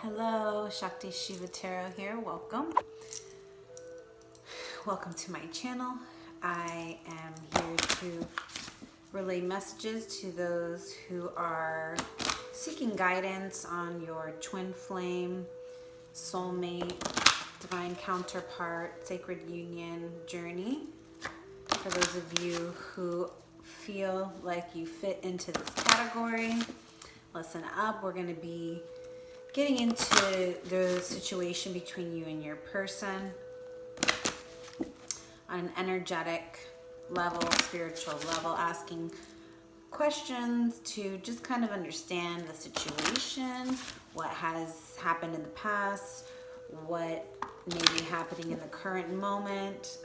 Hello, ShaktiShivaTarot here. Welcome. Welcome to my channel. I am here to relay messages to those who are seeking guidance on your twin flame, soulmate, divine counterpart, sacred union journey. For those of you who feel like you fit into this category, listen up. We're going to be getting into the situation between you and your person on an energetic level, spiritual level, asking questions to just kind of understand the situation, what has happened in the past, what may be happening in the current moment,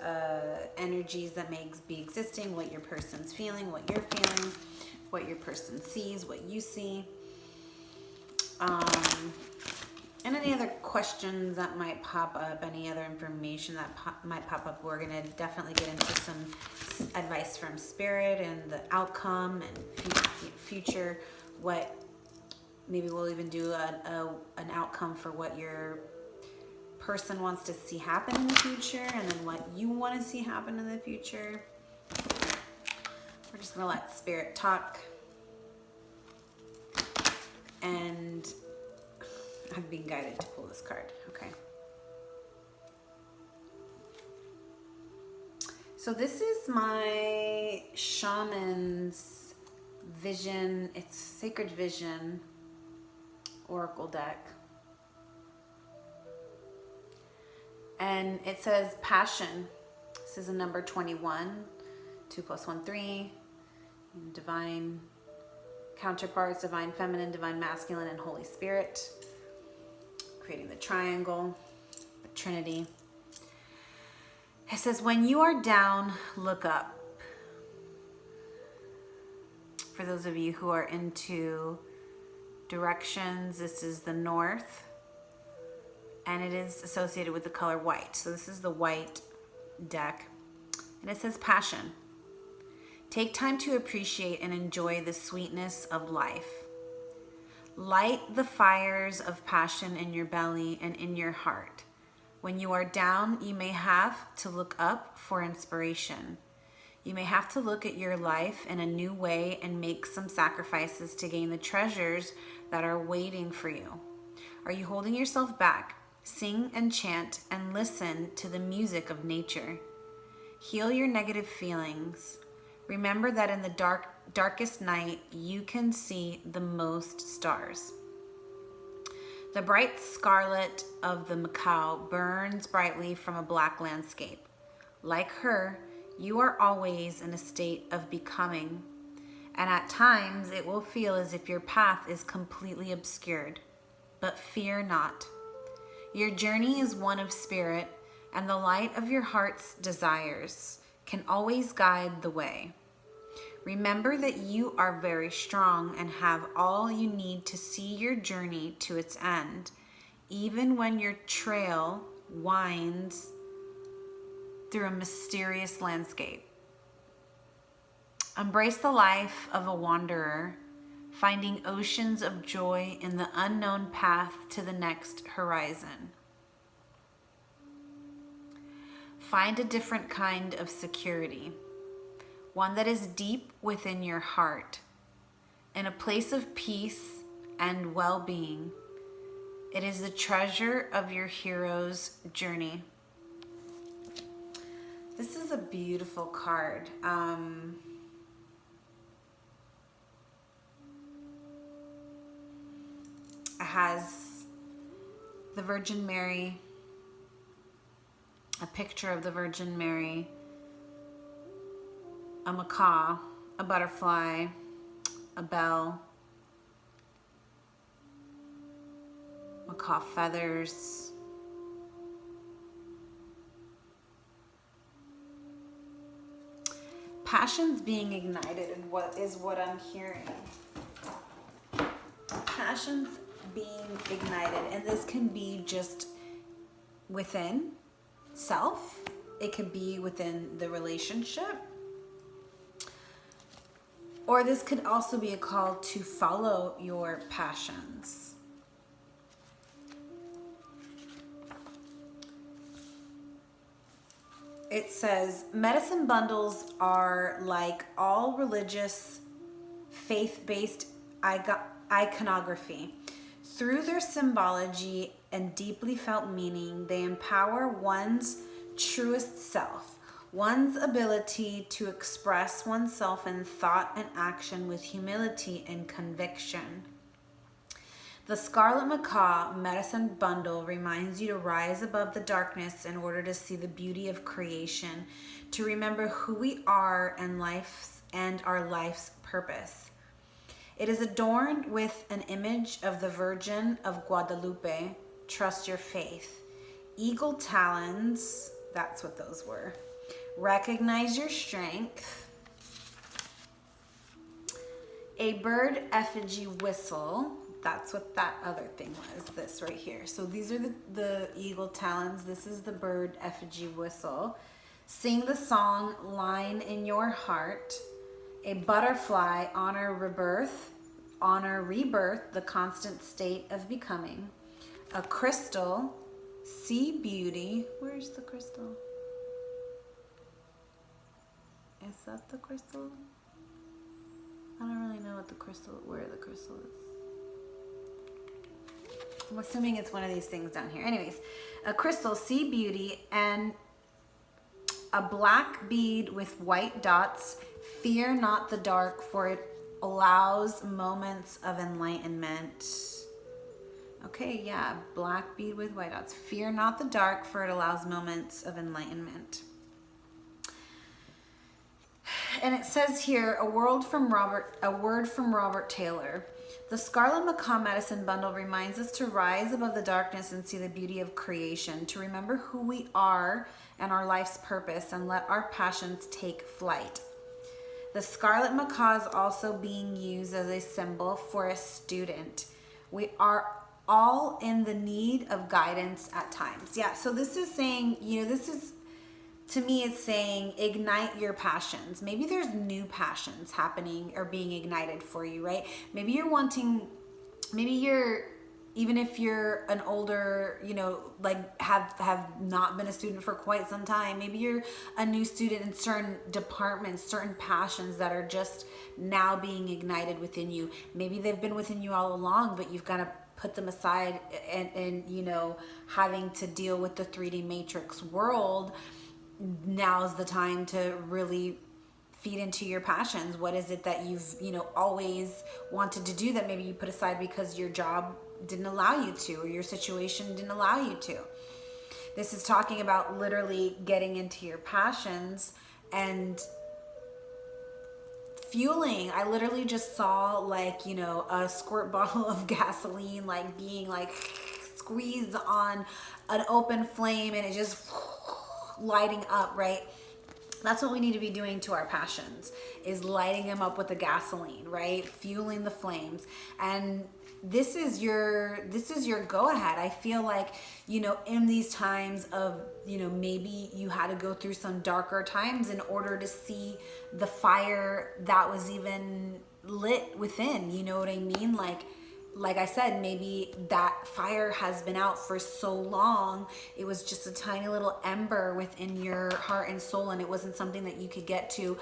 energies that may be existing, what your person's feeling, what you're feeling, what your person sees, what you see. And any other questions that might pop up, any other information that might pop up, we're going to definitely get into some advice from spirit and the outcome and future, what maybe we'll even do an outcome for what your person wants to see happen in the future, and then what you want to see happen in the future. We're just going to let spirit talk. And I'm being guided to pull this card. Okay. So this is my shaman's vision. It's Sacred Vision Oracle deck. And it says passion. This is a number 21. 2 + 1, 3. Divine counterparts, divine feminine, divine masculine, and Holy Spirit. Creating the triangle, the Trinity. It says, when you are down, look up. For those of you who are into directions, this is the north, and it is associated with the color white. So this is the white deck, and it says passion. Take time to appreciate and enjoy the sweetness of life. Light the fires of passion in your belly and in your heart. When you are down, you may have to look up for inspiration. You may have to look at your life in a new way and make some sacrifices to gain the treasures that are waiting for you. Are you holding yourself back? Sing and chant and listen to the music of nature. Heal your negative feelings. Remember that in the darkest night, you can see the most stars. The bright scarlet of the Howe burns brightly from a black landscape. Like her, you are always in a state of becoming, and at times it will feel as if your path is completely obscured. But fear not. Your journey is one of spirit, and the light of your heart's desires can always guide the way. Remember that you are very strong and have all you need to see your journey to its end, even when your trail winds through a mysterious landscape. Embrace the life of a wanderer, finding oceans of joy in the unknown path to the next horizon. Find a different kind of security, one that is deep within your heart, in a place of peace and well-being. It is the treasure of your hero's journey. This is a beautiful card. It has the Virgin Mary, a picture of the Virgin Mary, a macaw, a butterfly, a bell, macaw feathers, passion's being ignited, and what I'm hearing. Passion's being ignited, and this can be just within self. It could be within the relationship. Or this could also be a call to follow your passions. it says, medicine bundles are like all religious, faith-based iconography. Through their symbology and deeply felt meaning, they empower one's truest self, one's ability to express oneself in thought and action with humility and conviction. The Scarlet Macaw Medicine Bundle reminds you to rise above the darkness in order to see the beauty of creation, to remember who we are and our life's purpose. It is adorned with an image of the Virgin of Guadalupe. Trust your faith. Eagle talons, that's what those were. Recognize your strength. A bird effigy whistle. That's what that other thing was, this right here. So these are the eagle talons. This is the bird effigy whistle. Sing the song, Line in Your Heart. A butterfly, honor rebirth, the constant state of becoming. A crystal, see beauty. Where's the crystal? Is that the crystal? I don't really know where the crystal is. I'm assuming it's one of these things down here. Anyways, a crystal, see beauty, and a black bead with white dots. Fear not the dark, for it allows moments of enlightenment. Okay, yeah, black bead with white dots. Fear not the dark, for it allows moments of enlightenment. And it says here, a word from Robert Taylor. The Scarlet Macaw Medicine Bundle reminds us to rise above the darkness and see the beauty of creation, to remember who we are and our life's purpose, and let our passions take flight. The Scarlet Macaw is also being used as a symbol for a student. We are all in the need of guidance at times. Yeah, so this is saying, to me, it's saying ignite your passions. Maybe there's new passions happening or being ignited for you, right? Maybe even if you're an older, have not been a student for quite some time, maybe you're a new student in certain departments, certain passions that are just now being ignited within you. Maybe they've been within you all along, but you've got to put them aside and having to deal with the 3D matrix world. Now's the time to really feed into your passions. What is it that you've always wanted to do that maybe you put aside because your job didn't allow you to, or your situation didn't allow you to? This is talking about literally getting into your passions and fueling. I literally just saw a squirt bottle of gasoline being squeezed on an open flame, and it just lighting up, right? That's what we need to be doing to our passions, is lighting them up with the gasoline, right? Fueling the flames. And this is your go ahead. I feel like, in these times of, maybe you had to go through some darker times in order to see the fire that was even lit within, you know what I mean? Like I said, maybe that fire has been out for so long, it was just a tiny little ember within your heart and soul, and it wasn't something that you could get to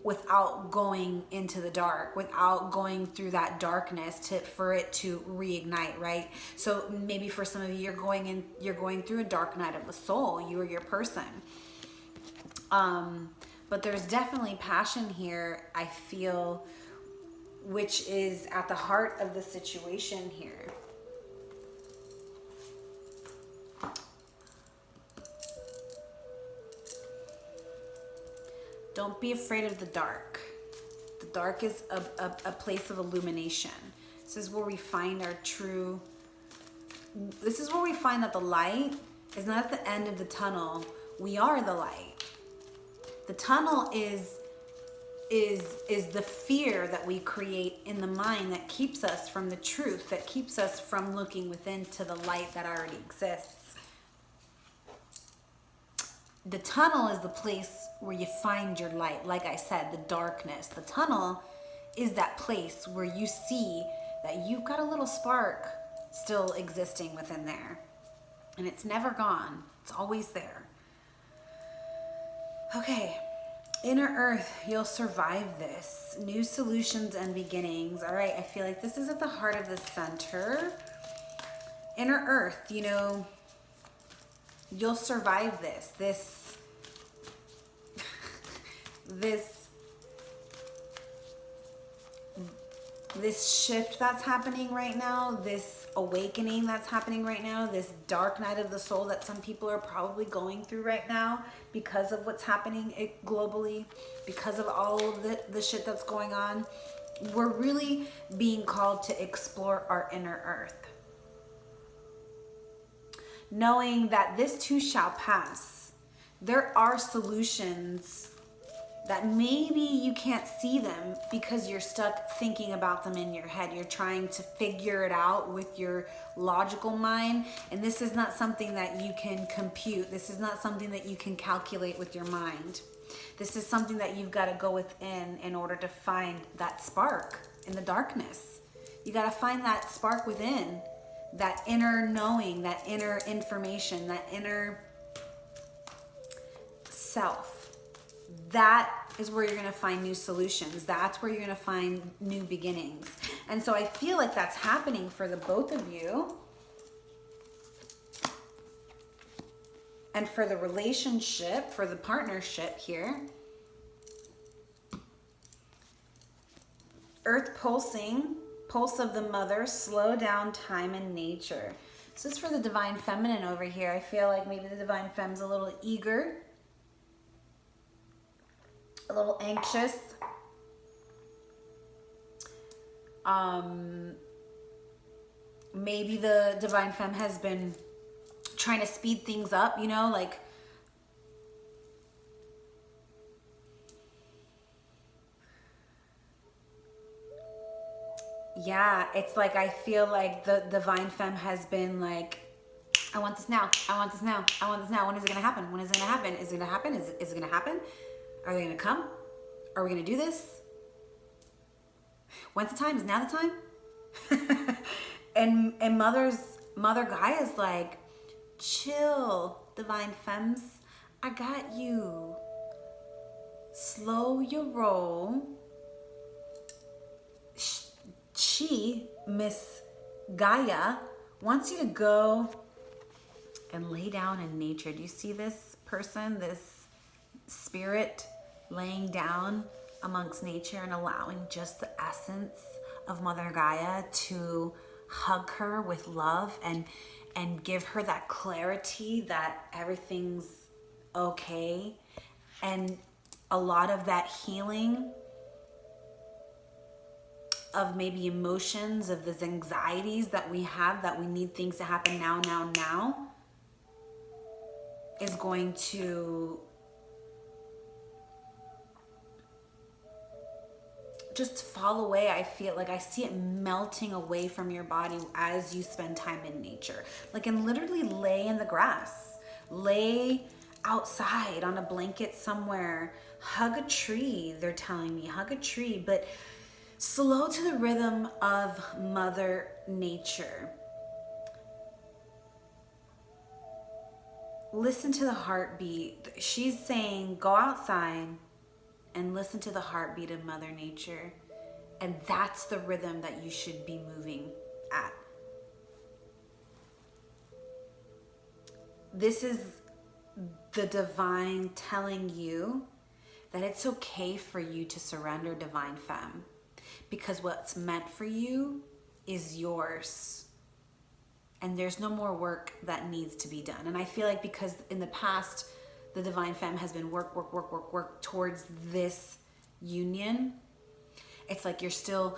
without going into the dark, without going through that darkness for it to reignite, right? So maybe for some of you, you're going through a dark night of the soul, you or your person. But there's definitely passion here, I feel, which is at the heart of the situation here. Don't be afraid of the dark. The dark is a place of illumination. This is where we find our true... This is where we find that the light is not at the end of the tunnel. We are the light. The tunnel is the fear that we create in the mind that keeps us from the truth, that keeps us from looking within to the light that already exists. The tunnel is the place where you find your light. Like I said, the darkness. The tunnel is that place where you see that you've got a little spark still existing within there. And it's never gone. It's always there. Okay. Inner Earth, you'll survive this. New solutions and beginnings. All right, I feel like this is at the heart of the center. Inner Earth, you know, you'll survive this. This shift that's happening right now, this awakening that's happening right now, this dark night of the soul that some people are probably going through right now because of what's happening globally, because of all of the shit that's going on. We're really being called to explore our inner earth. Knowing that this too shall pass. There are solutions that maybe you can't see them because you're stuck thinking about them in your head. You're trying to figure it out with your logical mind. And this is not something that you can compute. This is not something that you can calculate with your mind. This is something that you've got to go within in order to find that spark in the darkness. You got to find that spark within, that inner knowing, that inner information, that inner self. That is where you're going to find new solutions. That's where you're going to find new beginnings. And so I feel like that's happening for the both of you. And for the relationship, for the partnership here. Earth pulsing, pulse of the mother, slow down time and nature. So this is for the divine feminine over here. I feel like maybe the divine femme's a little eager, a little anxious. Maybe the divine femme has been trying to speed things up, you know, like yeah, it's like I feel like the divine femme has been like, I want this now, I want this now, I want this now. When is it gonna happen? When is it gonna happen? Is it gonna happen? Is it gonna happen? Are they gonna come? Are we gonna do this? When's the time? Is now the time? and Mother Gaia's like, chill, divine femmes. I got you. Slow your roll. She, Miss Gaia, wants you to go and lay down in nature. Do you see this person, this spirit laying down amongst nature and allowing just the essence of Mother Gaia to hug her with love and give her that clarity that everything's okay, and a lot of that healing of maybe emotions, of those anxieties that we have, that we need things to happen now is going to just fall away. I feel like I see it melting away from your body as you spend time in nature. Like, and literally lay in the grass, lay outside on a blanket somewhere, hug a tree. They're telling me hug a tree, but slow to the rhythm of Mother Nature. Listen to the heartbeat. She's saying go outside and listen to the heartbeat of Mother Nature. And that's the rhythm that you should be moving at. This is the divine telling you that it's okay for you to surrender, divine femme, because what's meant for you is yours. And there's no more work that needs to be done. And I feel like because in the past, the divine femme has been work towards this union. It's like you're still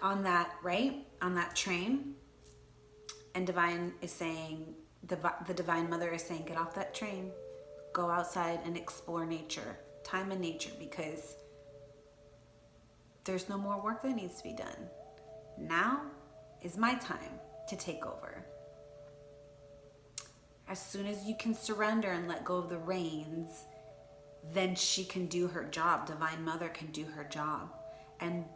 on that, right? On that train. And divine is saying, the divine mother is saying, get off that train. Go outside and explore nature. Time in nature, because there's no more work that needs to be done. Now is my time to take over. As soon as you can surrender and let go of the reins, then she can do her job. Divine Mother can do her job and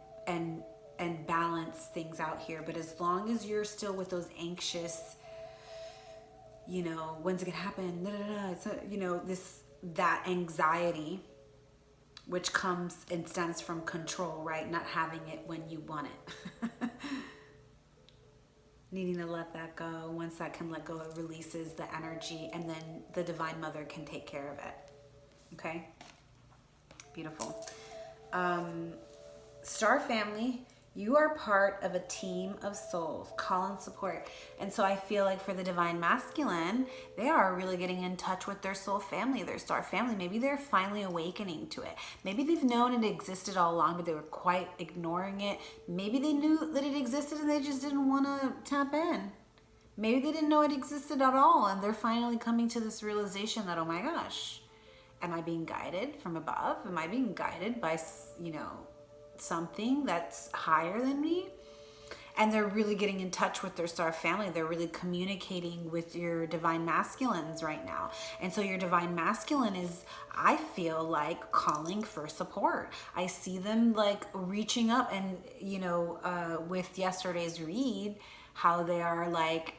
balance things out here. But as long as you're still with those anxious, you know, when's it gonna happen? It's, you know, this that anxiety, which comes and stems from control, right? Not having it when you want it. Needing to let that go. Once that can let go, it releases the energy, and then the Divine Mother can take care of it. Okay? Beautiful. Star family, you are part of a team of souls. Call and support. And so I feel like for the Divine Masculine, they are really getting in touch with their soul family, their star family. Maybe they're finally awakening to it. Maybe they've known it existed all along, but they were quite ignoring it. Maybe they knew that it existed and they just didn't want to tap in. Maybe they didn't know it existed at all, and they're finally coming to this realization that, oh my gosh, am I being guided from above? Am I being guided by, you know, something that's higher than me? And they're really getting in touch with their star family. They're really communicating with your Divine Masculines right now. And so your Divine Masculine is, I feel like, calling for support. I see them like reaching up, and you know, with yesterday's read, how they are like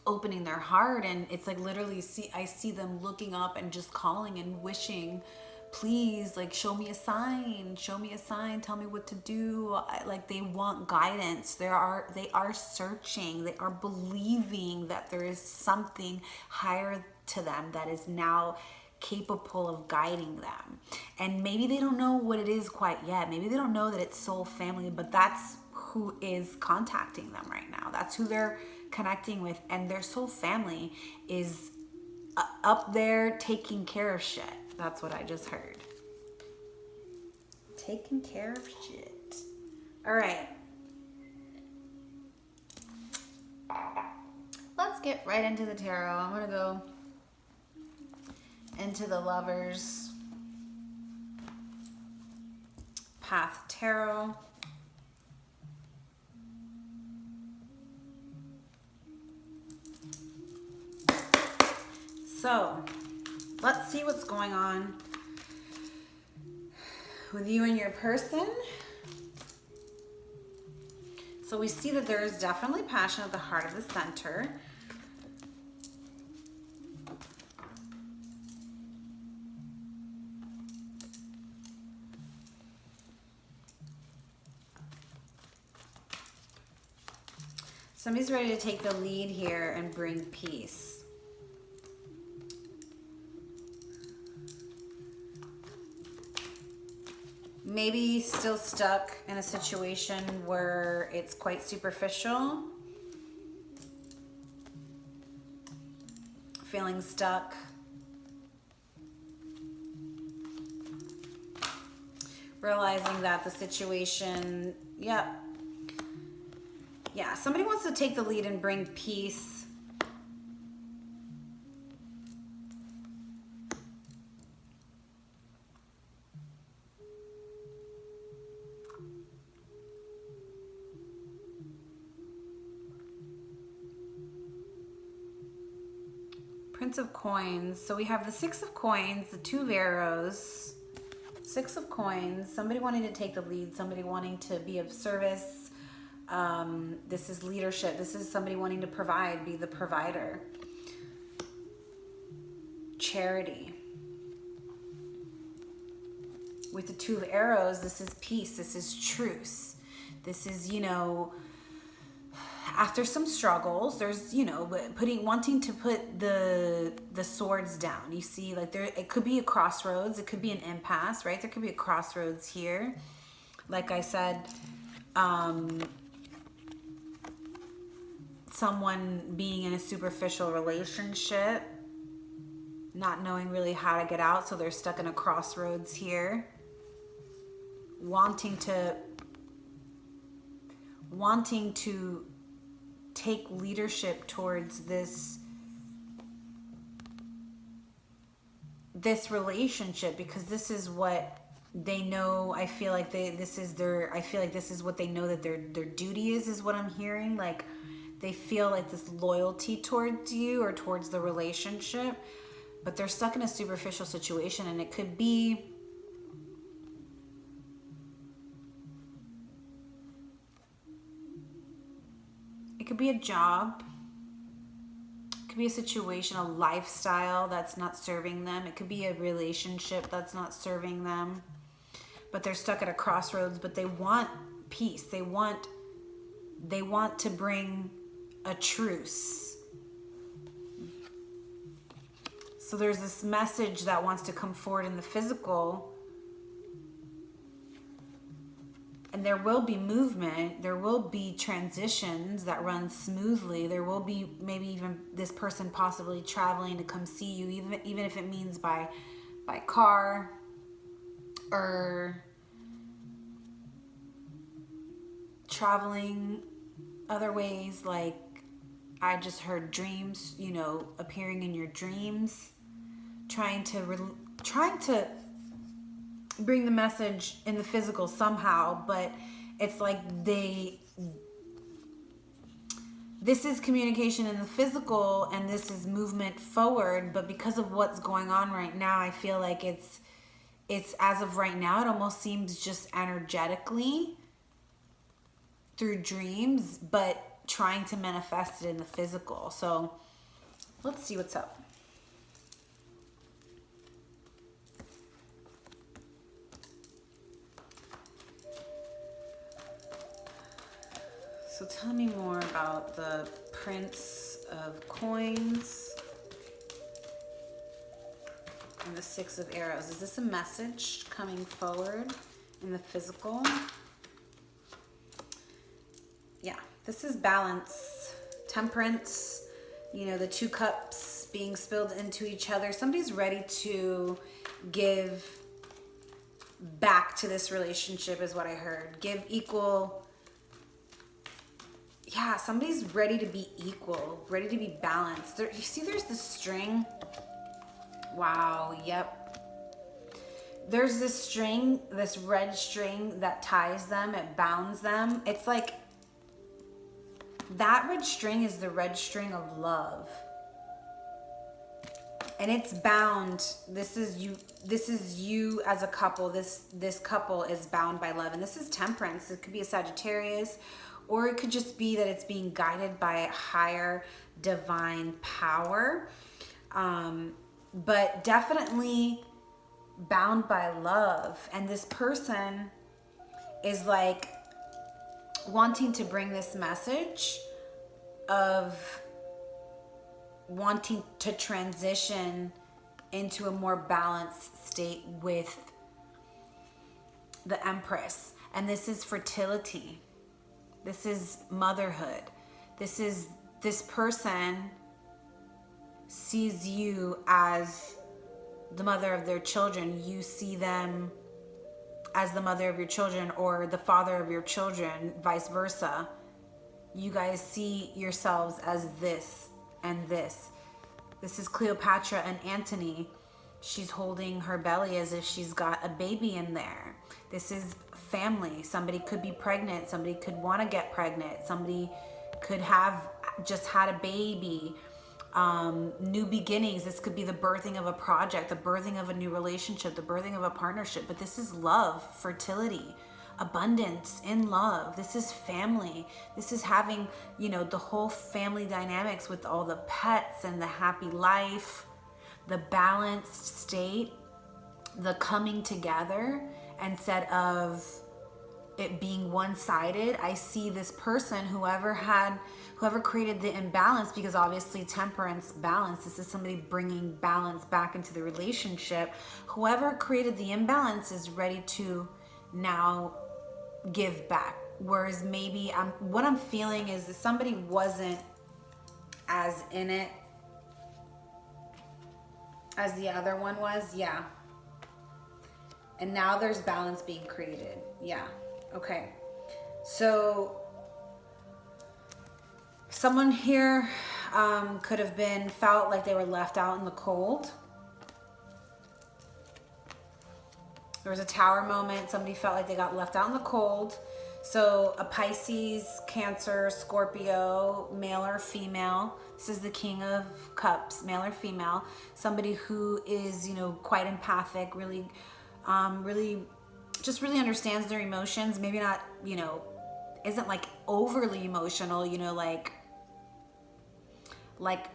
opening their heart, and it's like literally I see them looking up and just calling and wishing, please, like, show me a sign, tell me what to do. Like, they want guidance. They are searching, they are believing that there is something higher to them that is now capable of guiding them. And maybe they don't know what it is quite yet. Maybe they don't know that it's soul family, but that's who is contacting them right now. That's who they're connecting with, and their soul family is up there taking care of shit. That's what I just heard. Taking care of shit. All right. Let's get right into the tarot. I'm going to go into the Lovers Path Tarot. So, let's see what's going on with you and your person. So we see that there is definitely passion at the heart of the center. Somebody's ready to take the lead here and bring peace. Maybe still stuck in a situation where it's quite superficial. Feeling stuck. Realizing that the situation, yeah, somebody wants to take the lead and bring peace. Prince of Coins. So we have the Six of Coins, the Two of Arrows, Six of Coins, somebody wanting to take the lead, somebody wanting to be of service. This is leadership. This is somebody wanting to provide, be the provider. Charity. With the Two of Arrows, this is peace. This is truce. This is, you know, after some struggles, there's, you know, wanting to put the swords down. You see, like, it could be a crossroads, it could be an impasse, right? There could be a crossroads here. Like I said, someone being in a superficial relationship, not knowing really how to get out, so they're stuck in a crossroads here. Wanting to take leadership towards this relationship, because this is what they know. I feel like this is what they know that their duty is what I'm hearing. Like, they feel like this loyalty towards you or towards the relationship, but they're stuck in a superficial situation, and it could be a job, it could be a situation, a lifestyle that's not serving them. It could be a relationship that's not serving them. But they're stuck at a crossroads, but they want peace. They want to bring a truce. So there's this message that wants to come forward in the physical. And there will be movement. There will be transitions that run smoothly. There will be maybe even this person possibly traveling to come see you, even if it means by car, or traveling other ways. Like I just heard dreams, you know, appearing in your dreams, trying to bring the message in the physical somehow. But it's like this is communication in the physical and this is movement forward, but because of what's going on right now, I feel like it's as of right now, it almost seems just energetically through dreams, but trying to manifest it in the physical. So let's see what's up. So tell me more about the Prince of Coins and the Six of Arrows. Is this a message coming forward in the physical? Yeah, this is balance, temperance, you know, the two cups being spilled into each other. Somebody's ready to give back to this relationship is what I heard. Give equal. Yeah, somebody's ready to be equal, ready to be balanced. There, you see there's this string. Wow, yep. There's this string, this red string that ties them, it bounds them. It's like, that red string is the red string of love. And it's bound. This is you as a couple. This couple is bound by love. And this is temperance. It could be a Sagittarius, or it could just be that it's being guided by a higher divine power. But definitely bound by love. And this person is like wanting to bring this message of wanting to transition into a more balanced state with the Empress. And this is fertility. This is motherhood. This person sees you as the mother of their children. You see them as the mother of your children, or the father of your children, vice versa. You guys see yourselves as this and this. This is Cleopatra and Antony. She's holding her belly as if she's got a baby in there. This is family. Somebody could be pregnant. Somebody could want to get pregnant. Somebody could have just had a baby. New beginnings. This could be the birthing of a project, the birthing of a new relationship, the birthing of a partnership. But this is love, fertility, abundance in love. This is family. This is having, you know, the whole family dynamics with all the pets and the happy life, the balanced state, the coming together. Instead of it being one-sided, I see this person, whoever created the imbalance, because obviously temperance, balance, this is somebody bringing balance back into the relationship. Whoever created the imbalance is ready to now give back. Whereas maybe what I'm feeling is that somebody wasn't as in it as the other one was. Yeah. And now there's balance being created. Yeah. Okay. So someone here could have felt like they were left out in the cold. There was a tower moment. Somebody felt like they got left out in the cold. So a Pisces, Cancer, Scorpio, male or female. This is the King of Cups, male or female. Somebody who is, you know, quite empathic, really understands their emotions. Maybe not, you know, isn't like overly emotional, you know, like like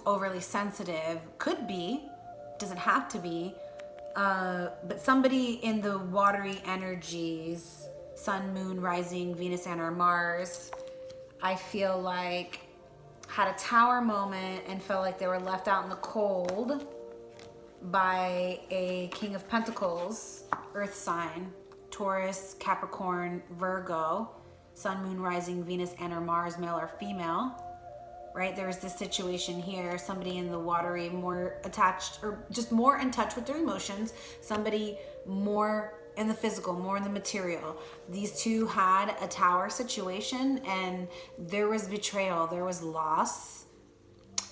overly sensitive. Could be, doesn't have to be. But somebody in the watery energies, sun, moon, rising, Venus, and or Mars, I feel like had a tower moment and felt like they were left out in the cold by a King of Pentacles, earth sign, Taurus, Capricorn, Virgo, sun, moon, rising, Venus, and or Mars, male or female. Right, there's this situation here, somebody in the watery, more attached or just more in touch with their emotions, somebody more in the physical, more in the material. These two had a tower situation and there was betrayal, there was loss.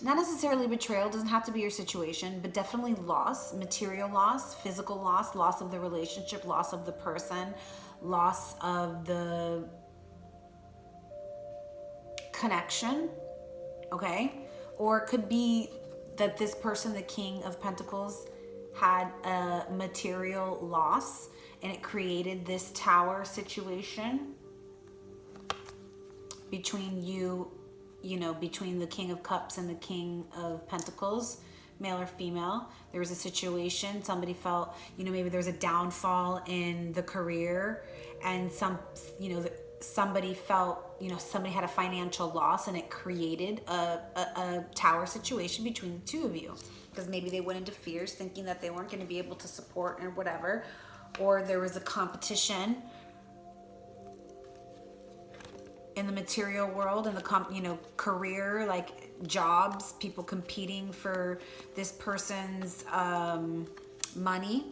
Not necessarily betrayal, doesn't have to be your situation, but definitely loss, material loss, physical loss, loss of the relationship, loss of the person, loss of the connection. Okay, or it could be that this person, the King of Pentacles, had a material loss and it created this tower situation between you know, between the King of Cups and the King of Pentacles, male or female. There was a situation, somebody felt, you know, maybe there was a downfall in the career and somebody felt, you know, somebody had a financial loss and it created a tower situation between the two of you, because maybe they went into fears thinking that they weren't going to be able to support or whatever, or there was a competition in the material world, in the career, like jobs, people competing for this person's money,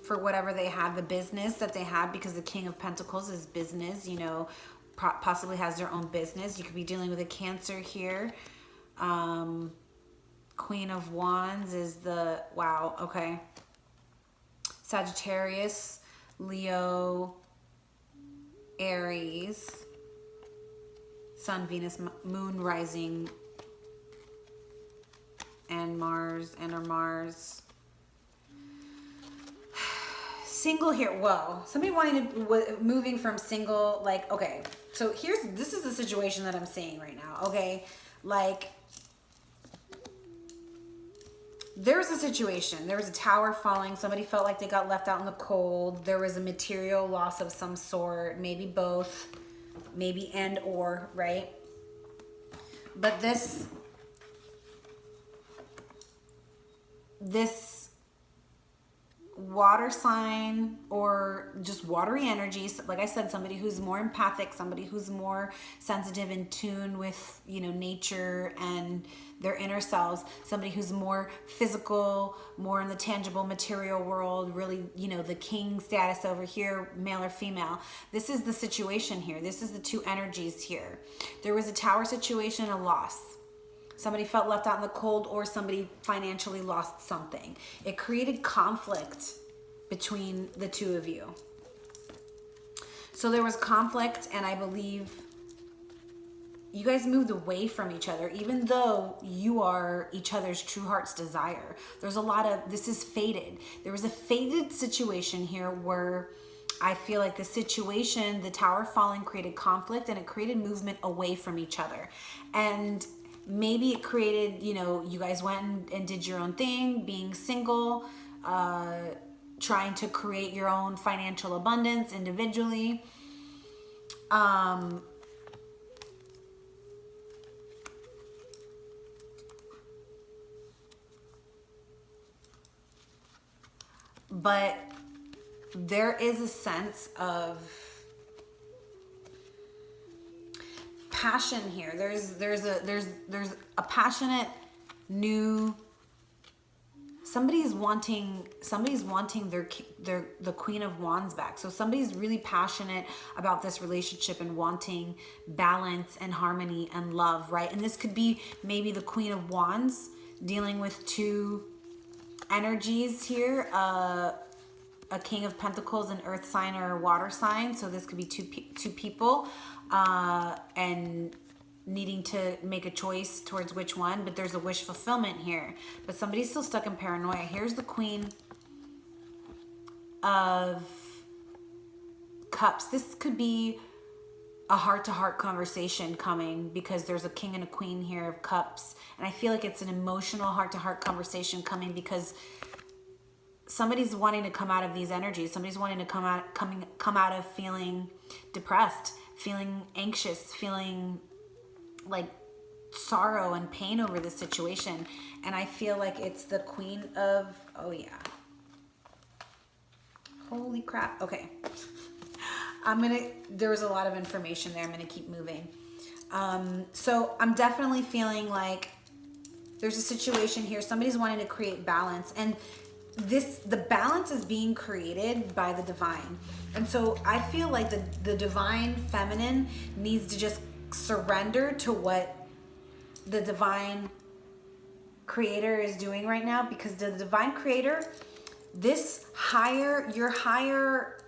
for whatever they have, the business that they have, because the King of Pentacles is business, you know, possibly has their own business. You could be dealing with a Cancer here. Queen of Wands is the, wow, okay. Sagittarius, Leo, Aries, Sun, Venus, Moon, rising, and Mars, and or Mars. Single here, whoa. Somebody wanting to, moving from single, like, okay. So this is the situation that I'm seeing right now, okay? Like, there was a situation. There was a tower falling. Somebody felt like they got left out in the cold. There was a material loss of some sort, maybe both, maybe and or, right? But this water sign or just watery energies, like I said, somebody who's more empathic, somebody who's more sensitive, in tune with, you know, nature and their inner selves, somebody who's more physical, more in the tangible material world, really, you know, the king status over here, male or female. This is the situation here. This is the two energies here. There was a tower situation, a loss. Somebody felt left out in the cold, or somebody financially lost something. It created conflict between the two of you. So there was conflict, and I believe you guys moved away from each other, even though you are each other's true heart's desire. There's a lot of, this is fated. There was a fated situation here where I feel like the situation, the tower falling, created conflict, and it created movement away from each other. And maybe it created, you know, you guys went and did your own thing, being single, trying to create your own financial abundance individually. But there is a sense of passion here. There's a passionate new, somebody's wanting the Queen of Wands back. So somebody's really passionate about this relationship and wanting balance and harmony and love, right? And this could be maybe the Queen of Wands dealing with two energies here, a King of Pentacles, an earth sign or a water sign. So this could be two people and needing to make a choice towards which one, but there's a wish fulfillment here. But somebody's still stuck in paranoia. Here's the Queen of Cups. This could be a heart-to-heart conversation coming, because there's a king and a queen here of cups. And I feel like it's an emotional heart-to-heart conversation coming because somebody's wanting to come out of these energies. Somebody's wanting to come out of feeling depressed, feeling anxious, feeling like sorrow and pain over this situation. And I feel like it's the queen of, oh yeah. Holy crap. Okay. There was a lot of information there. I'm gonna keep moving. So I'm definitely feeling like there's a situation here. Somebody's wanting to create balance, and the balance is being created by the divine. And so I feel like the divine feminine needs to just surrender to what the divine creator is doing right now, because the divine creator, your higher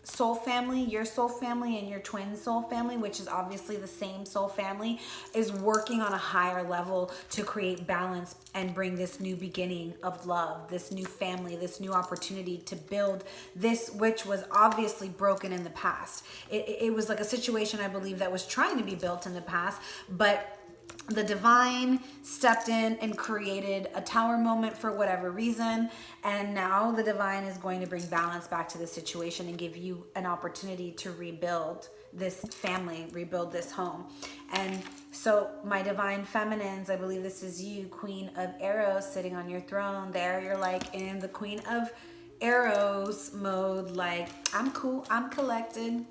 soul family, your soul family, and your twin soul family, which is obviously the same soul family, is working on a higher level to create balance and bring this new beginning of love, this new family, this new opportunity to build this, which was obviously broken in the past. It was like a situation, I believe, that was trying to be built in the past, but the divine stepped in and created a tower moment for whatever reason. And now the divine is going to bring balance back to the situation and give you an opportunity to rebuild this family, rebuild this home. And so my divine feminines, I believe this is you, Queen of Arrows, sitting on your throne there. You're like in the Queen of Arrows mode, like, I'm cool, I'm collected.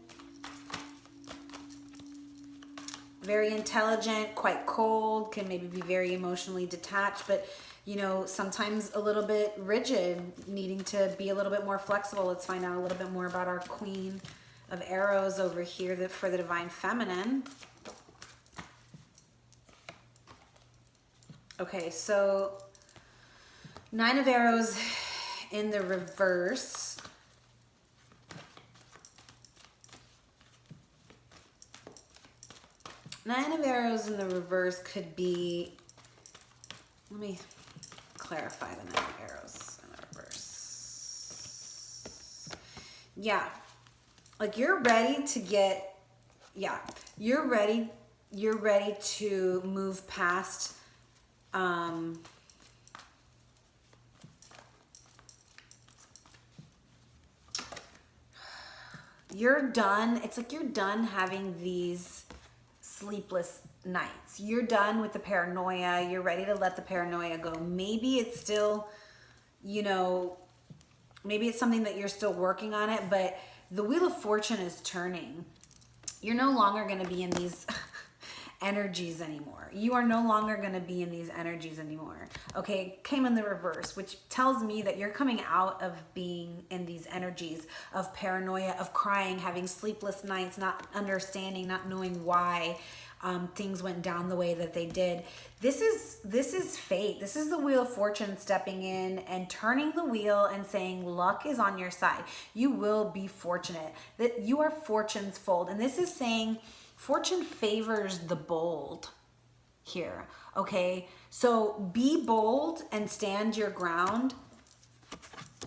Very intelligent, quite cold, can maybe be very emotionally detached, but you know, sometimes a little bit rigid, needing to be a little bit more flexible. Let's find out a little bit more about our Queen of Arrows over here for the divine feminine. Okay, so 9 of Arrows in the reverse. Nine of Arrows in the reverse could be, let me clarify the 9 of Arrows in the reverse. Yeah, like you're ready to get, yeah, you're ready to move past, you're done. It's like you're done having these sleepless nights. You're done with the paranoia. You're ready to let the paranoia go. Maybe it's still, you know, maybe it's something that you're still working on it, but the Wheel of Fortune is turning. You're no longer going to be in these energies anymore. You are no longer going to be in these energies anymore. Okay, came in the reverse, which tells me that you're coming out of being in these energies of paranoia, of crying, having sleepless nights, not understanding, not knowing why things went down the way that they did. This is fate. This is the Wheel of Fortune stepping in and turning the wheel and saying luck is on your side. You will be fortunate. That you are fortune's fold. And this is saying fortune favors the bold here, okay? So be bold and stand your ground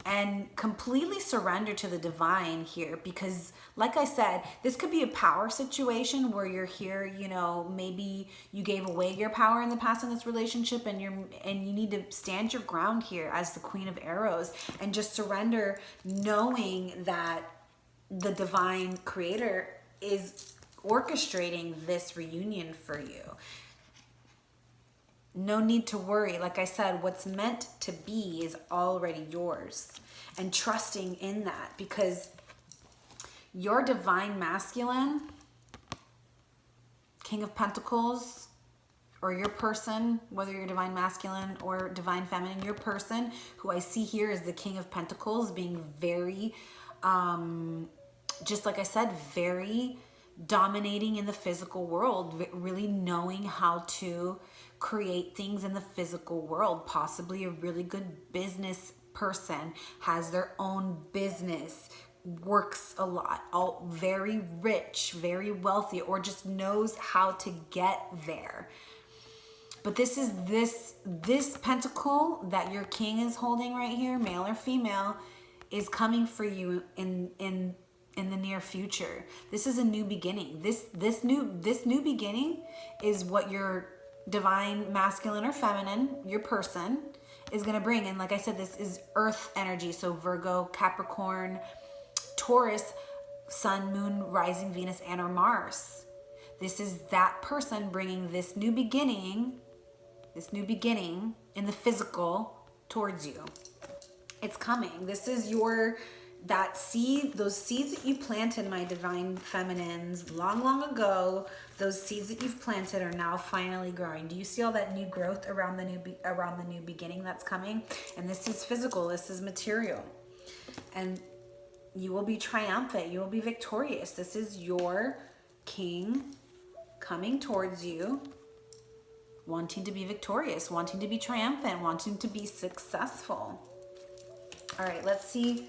and completely surrender to the divine here, because like I said, this could be a power situation where you're here, you know, maybe you gave away your power in the past in this relationship, and you need to stand your ground here as the Queen of Arrows and just surrender, knowing that the divine creator is orchestrating this reunion for you. No need to worry. Like I said, what's meant to be is already yours, and trusting in that, because your divine masculine, King of Pentacles, or your person, whether you're divine masculine or divine feminine, your person who I see here is the King of Pentacles, being very, just like I said, very dominating in the physical world, really knowing how to create things in the physical world, possibly a really good business person, has their own business, works a lot, all very rich, very wealthy, or just knows how to get there. But this is this pentacle that your king is holding right here, male or female, is coming for you in in the near future. This is a new beginning. This new beginning is what your divine masculine or feminine, your person, is going to bring. And like I said, this is earth energy. So Virgo, Capricorn, Taurus, Sun, Moon, Rising, Venus, and or Mars. This is that person bringing this new beginning in the physical towards you. It's coming. This is that seed, those seeds that you planted, my divine feminines, long, long ago. Those seeds that you've planted are now finally growing. Do you see all that new growth around the new beginning that's coming? And this is physical. This is material. And you will be triumphant. You will be victorious. This is your king coming towards you, wanting to be victorious, wanting to be triumphant, wanting to be successful. All right, let's see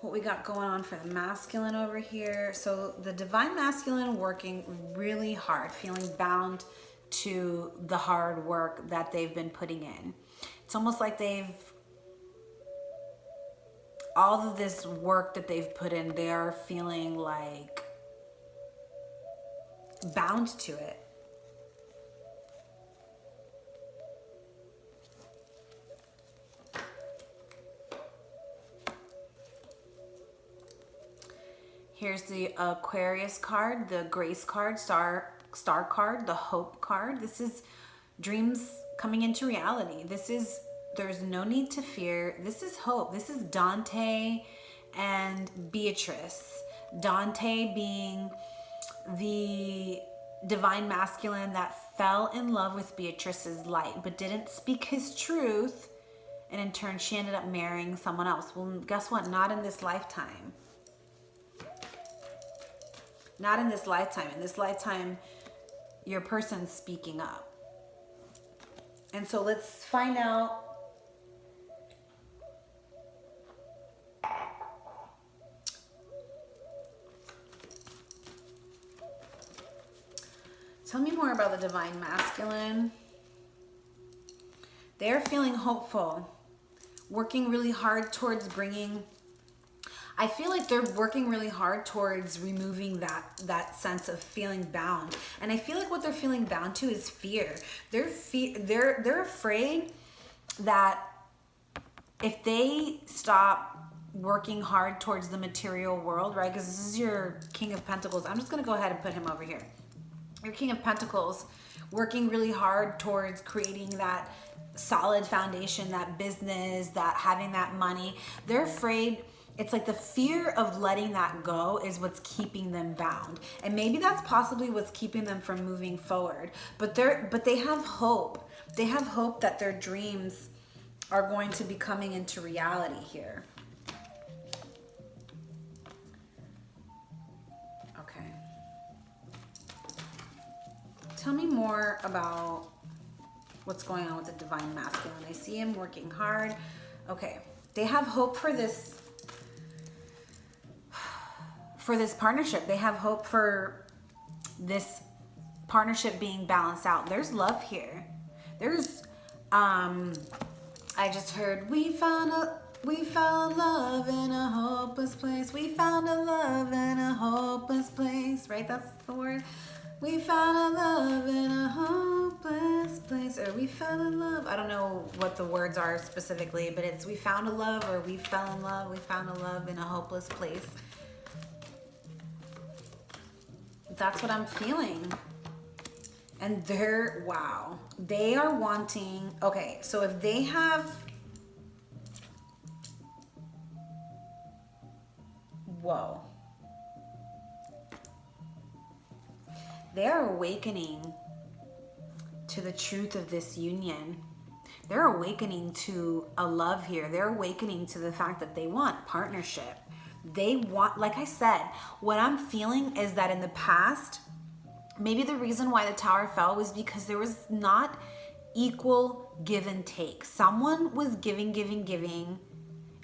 what we got going on for the masculine over here. So the divine masculine working really hard, feeling bound to the hard work that they've been putting in. It's almost like all of this work that they've put in, they are feeling like bound to it. Here's the Aquarius card, the Grace card, Star card, the Hope card. This is dreams coming into reality. There's no need to fear. This is hope. This is Dante and Beatrice. Dante being the divine masculine that fell in love with Beatrice's light, but didn't speak his truth. And in turn, she ended up marrying someone else. Well, guess what? Not in this lifetime. Not in this lifetime. In this lifetime, your person's speaking up. And so let's find out tell me more about the divine masculine. They're feeling hopeful, working really hard towards bringing, I feel like they're working really hard towards removing that sense of feeling bound. And I feel like what they're feeling bound to is fear. They're afraid that if they stop working hard towards the material world, right? Because this is your King of Pentacles. I'm just going to go ahead and put him over here. Your King of Pentacles, working really hard towards creating that solid foundation, that business, that having that money. They're afraid. It's like the fear of letting that go is what's keeping them bound. And maybe that's possibly what's keeping them from moving forward. But they have hope. They have hope that their dreams are going to be coming into reality here. Okay. Tell me more about what's going on with the divine masculine. I see him working hard. Okay. They have hope for this partnership. They have hope for this partnership being balanced out. There's love here. There's I just heard we found love in a hopeless place. We found a love in a hopeless place, right? That's the word. We found a love in a hopeless place, or we fell in love. I don't know what the words are specifically, but it's we found a love, or we fell in love. We found a love in a hopeless place. That's what I'm feeling. And they are wanting, okay, so if they have, whoa. They're awakening to the truth of this union. They're awakening to a love here. They're awakening to the fact that they want partnership. They want, like I said, what I'm feeling is that in the past, maybe the reason why the tower fell was because there was not equal give and take. Someone was giving,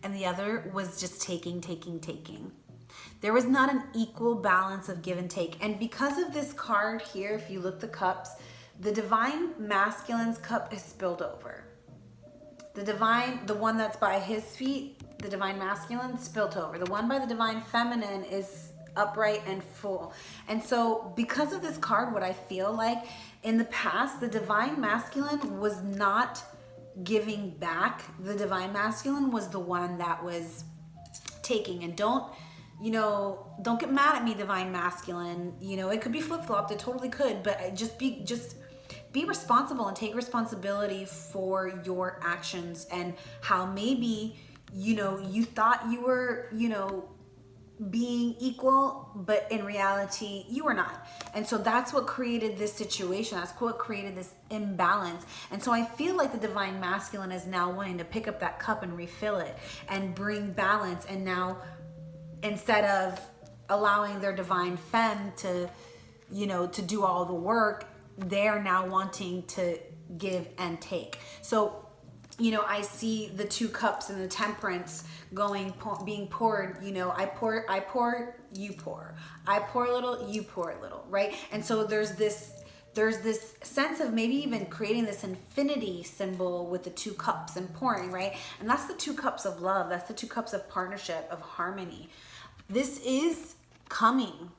and the other was just taking. There was not an equal balance of give and take. And because of this card here, if you look the cups, the divine masculine's cup is spilled over. The one that's by his feet, the divine masculine, spilt over. The one by the divine feminine is upright and full. And so because of this card, what I feel like in the past, the divine masculine was not giving back. The divine masculine was the one that was taking. And don't get mad at me, divine masculine. It could be flip-flopped, it totally could, but just be responsible and take responsibility for your actions and how maybe you thought you were being equal, but in reality you were not. And so that's what created this situation. That's what created this imbalance. And so I feel like the divine masculine is now wanting to pick up that cup and refill it and bring balance. And now, instead of allowing their divine femme to do all the work, they're now wanting to give and take. So I see the 2 cups and the temperance being poured. I pour, you pour. I pour a little, you pour a little, right? And so there's this sense of maybe even creating this infinity symbol with the 2 cups and pouring, right? And that's the 2 cups of love. That's the 2 cups of partnership, of harmony. This is coming,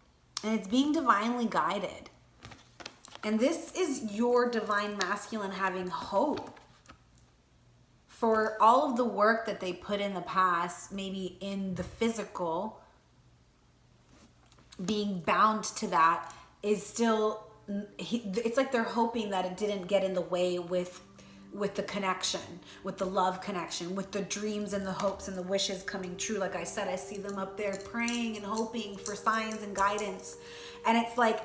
and it's being divinely guided. And this is your divine masculine having hope for all of the work that they put in the past, maybe in the physical. Being bound to that is still, it's like they're hoping that it didn't get in the way with the connection, with the love connection, with the dreams and the hopes and the wishes coming true. Like I said, I see them up there praying and hoping for signs and guidance. And it's like,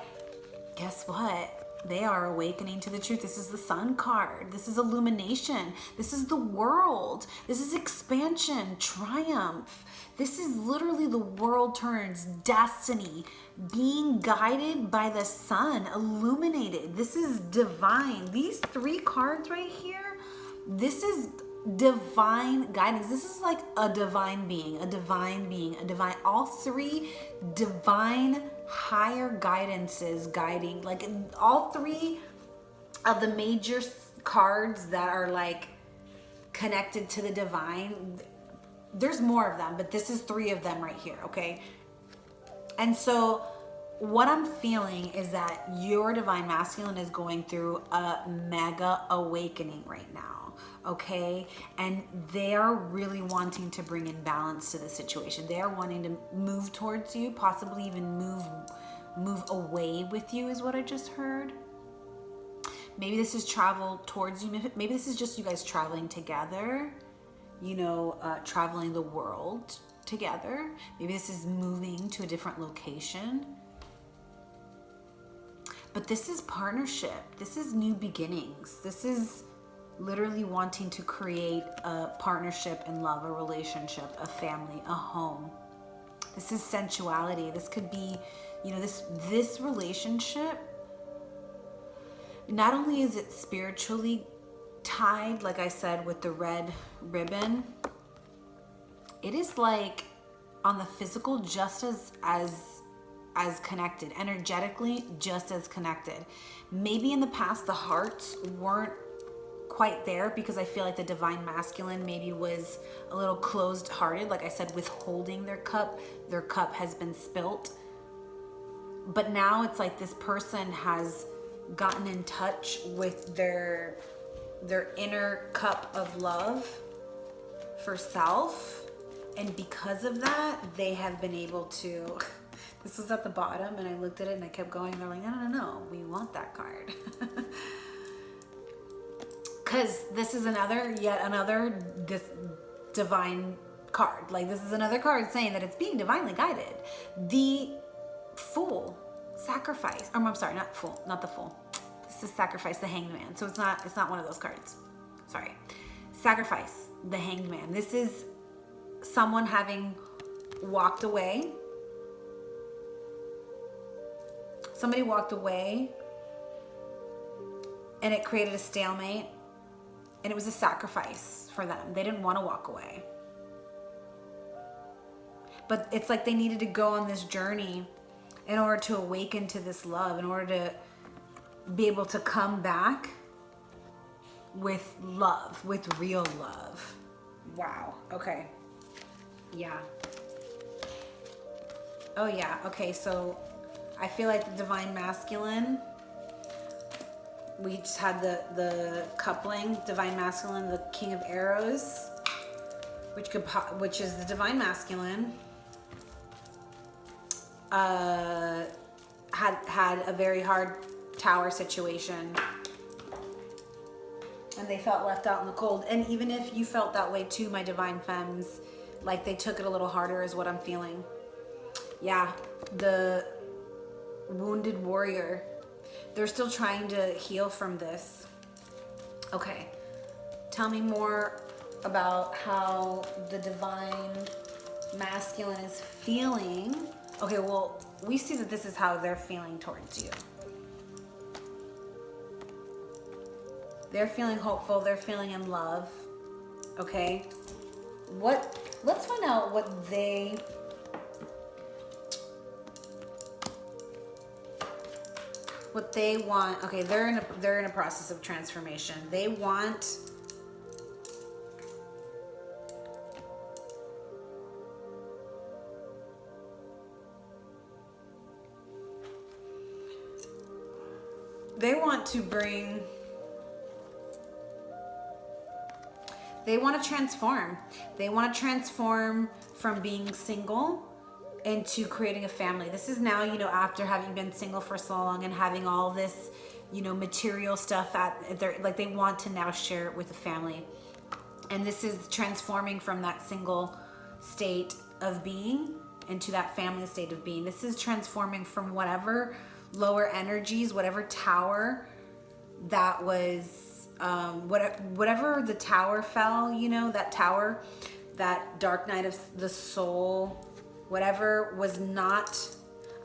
guess what? They are awakening to the truth. This is the Sun card. This is illumination. This is the world. This is expansion, triumph. This is literally the world turns, destiny, being guided by the sun, illuminated. This is divine. These 3 cards right here, this is divine guidance. This is like a divine being, all 3 divine higher guidances guiding, like all 3 of the major cards that are like connected to the divine. There's more of them, but this is 3 of them right here, okay? And so what I'm feeling is that your divine masculine is going through a mega awakening right now, okay? And they are really wanting to bring in balance to the situation. They are wanting to move towards you, possibly even move away with you, is what I just heard. Maybe this is travel towards you. Maybe this is just you guys traveling together, traveling the world together. Maybe this is moving to a different location. But this is partnership. This is new beginnings. This is literally wanting to create a partnership in love, a relationship, a family, a home. This is sensuality. This could be, this relationship, not only is it spiritually tied, like I said, with the red ribbon, it is like on the physical just as connected, energetically just as connected. Maybe in the past the hearts weren't quite there because I feel like the divine masculine maybe was a little closed-hearted, like I said, withholding their cup has been spilt. But now it's like this person has gotten in touch with their inner cup of love for self, and because of that they have been able to, this was at the bottom and I looked at it and I kept going, they're like, no, we want that card. Because this is yet another divine card. Like, this is another card saying that it's being divinely guided. The Fool, sacrifice. I'm sorry, not the Fool. This is sacrifice, the Hanged Man. So it's not one of those cards. Sorry. Sacrifice, the Hanged Man. This is someone having walked away. Somebody walked away and it created a stalemate. And it was a sacrifice for them. They didn't want to walk away. But it's like they needed to go on this journey in order to awaken to this love, in order to be able to come back with love, with real love. Wow. Okay. Yeah. Oh yeah, okay, so I feel like the divine masculine, we just had the coupling, divine masculine, the king of arrows, which is the divine masculine, had a very hard tower situation, and they felt left out in the cold. And even if you felt that way too, my divine femmes, like they took it a little harder is what I'm feeling. Yeah, the wounded warrior, they're still trying to heal from this. Okay, tell me more about how the divine masculine is feeling. Okay, well, we see that this is how they're feeling towards you. They're feeling hopeful, they're feeling in love. Okay, let's find out what they want. Okay, they're in a process of transformation. They want to bring, they want to transform. They want to transform from being single into creating a family. This is now, you know, after having been single for so long and having all this, you know, material stuff like they want to now share it with a family. And this is transforming from that single state of being into that family state of being. This is transforming from whatever lower energies, whatever tower that was, whatever the tower fell, you know, that tower, that dark night of the soul, whatever was not,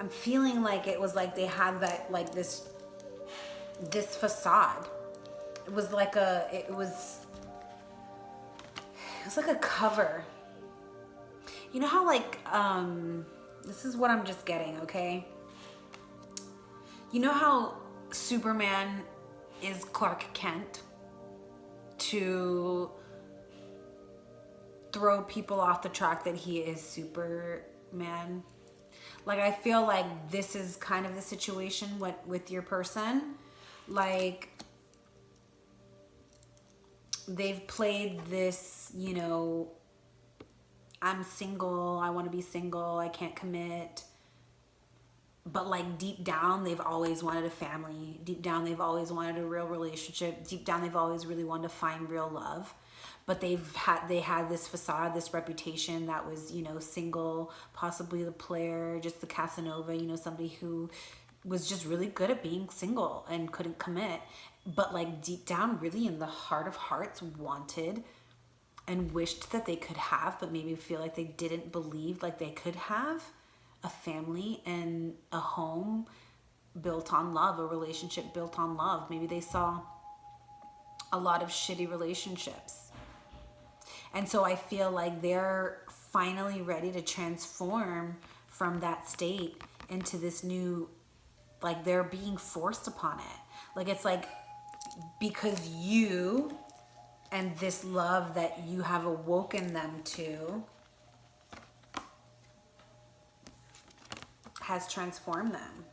I'm feeling like it was like they had that, like this facade. It was like it was like a cover. You know how like, this is what I'm just getting, okay? You know how Superman is Clark Kent to throw people off the track that he is Superman? Like, I feel like this is kind of the situation with your person. Like, they've played this, you know, I'm single, I want to be single, I can't commit. But like deep down, they've always wanted a family. Deep down, they've always wanted a real relationship. Deep down, they've always really wanted to find real love. But they had this facade, this reputation that was, you know, single, possibly the player, just the Casanova, you know, somebody who was just really good at being single and couldn't commit. But like deep down, really in the heart of hearts, wanted and wished that they could have, but maybe feel like they didn't believe like they could have a family and a home built on love, a relationship built on love. Maybe they saw a lot of shitty relationships. And so I feel like they're finally ready to transform from that state into this new, like they're being forced upon it. Like it's like, because you and this love that you have awoken them to has transformed them.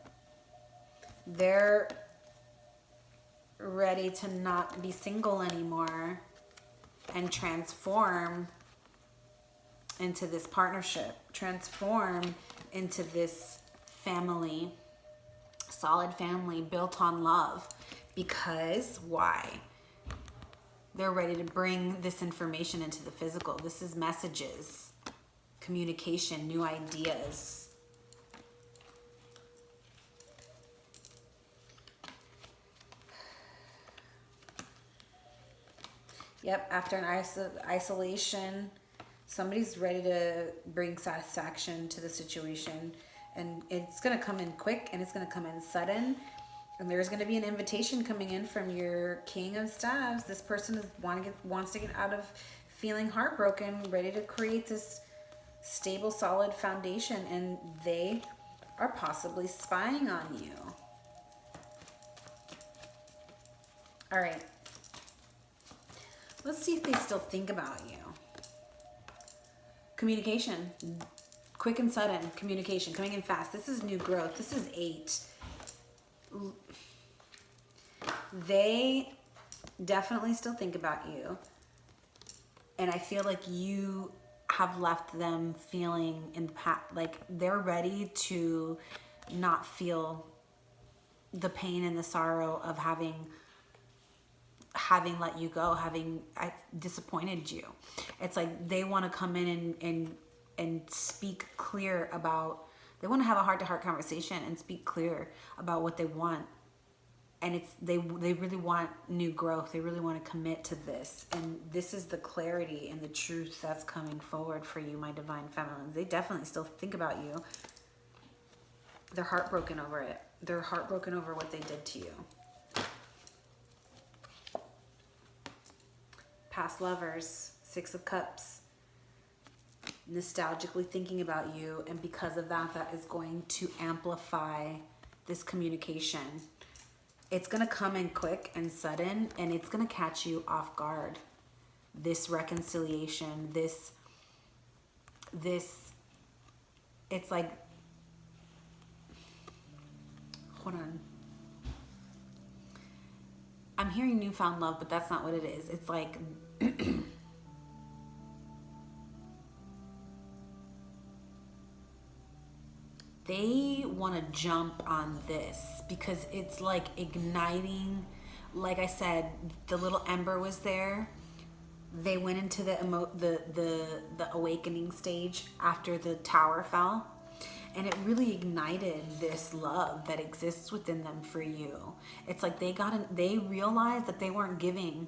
They're ready to not be single anymore and transform into this partnership, transform into this family, solid family built on love. Because why? They're ready to bring this information into the physical. This is messages, communication, new ideas. Yep, after an isolation, somebody's ready to bring satisfaction to the situation. And it's going to come in quick and it's going to come in sudden. And there's going to be an invitation coming in from your King of Staves. This person wants to get out of feeling heartbroken, ready to create this stable, solid foundation. And they are possibly spying on you. All right. Let's see if they still think about you. Communication. Quick and sudden communication, coming in fast. This is new growth. This is 8. They definitely still think about you. And I feel like you have left them feeling in the past, like they're ready to not feel the pain and the sorrow of having let you go, having disappointed you. It's like they want to come in and speak clear about, they want to have a heart-to-heart conversation and speak clear about what they want. And it's they really want new growth. They really want to commit to this. And this is the clarity and the truth that's coming forward for you, my divine feminines. They definitely still think about you. They're heartbroken over it. They're heartbroken over what they did to you. Past lovers, 6 of Cups. Nostalgically thinking about you. And because of that, that is going to amplify this communication. It's going to come in quick and sudden, and it's going to catch you off guard. This reconciliation, this, it's like, hold on. I'm hearing newfound love, but that's not what it is. It's like, they want to jump on this because it's like igniting. Like I said, the little ember was there. They went into the awakening stage after the tower fell, and it really ignited this love that exists within them for you. It's like they realized that they weren't giving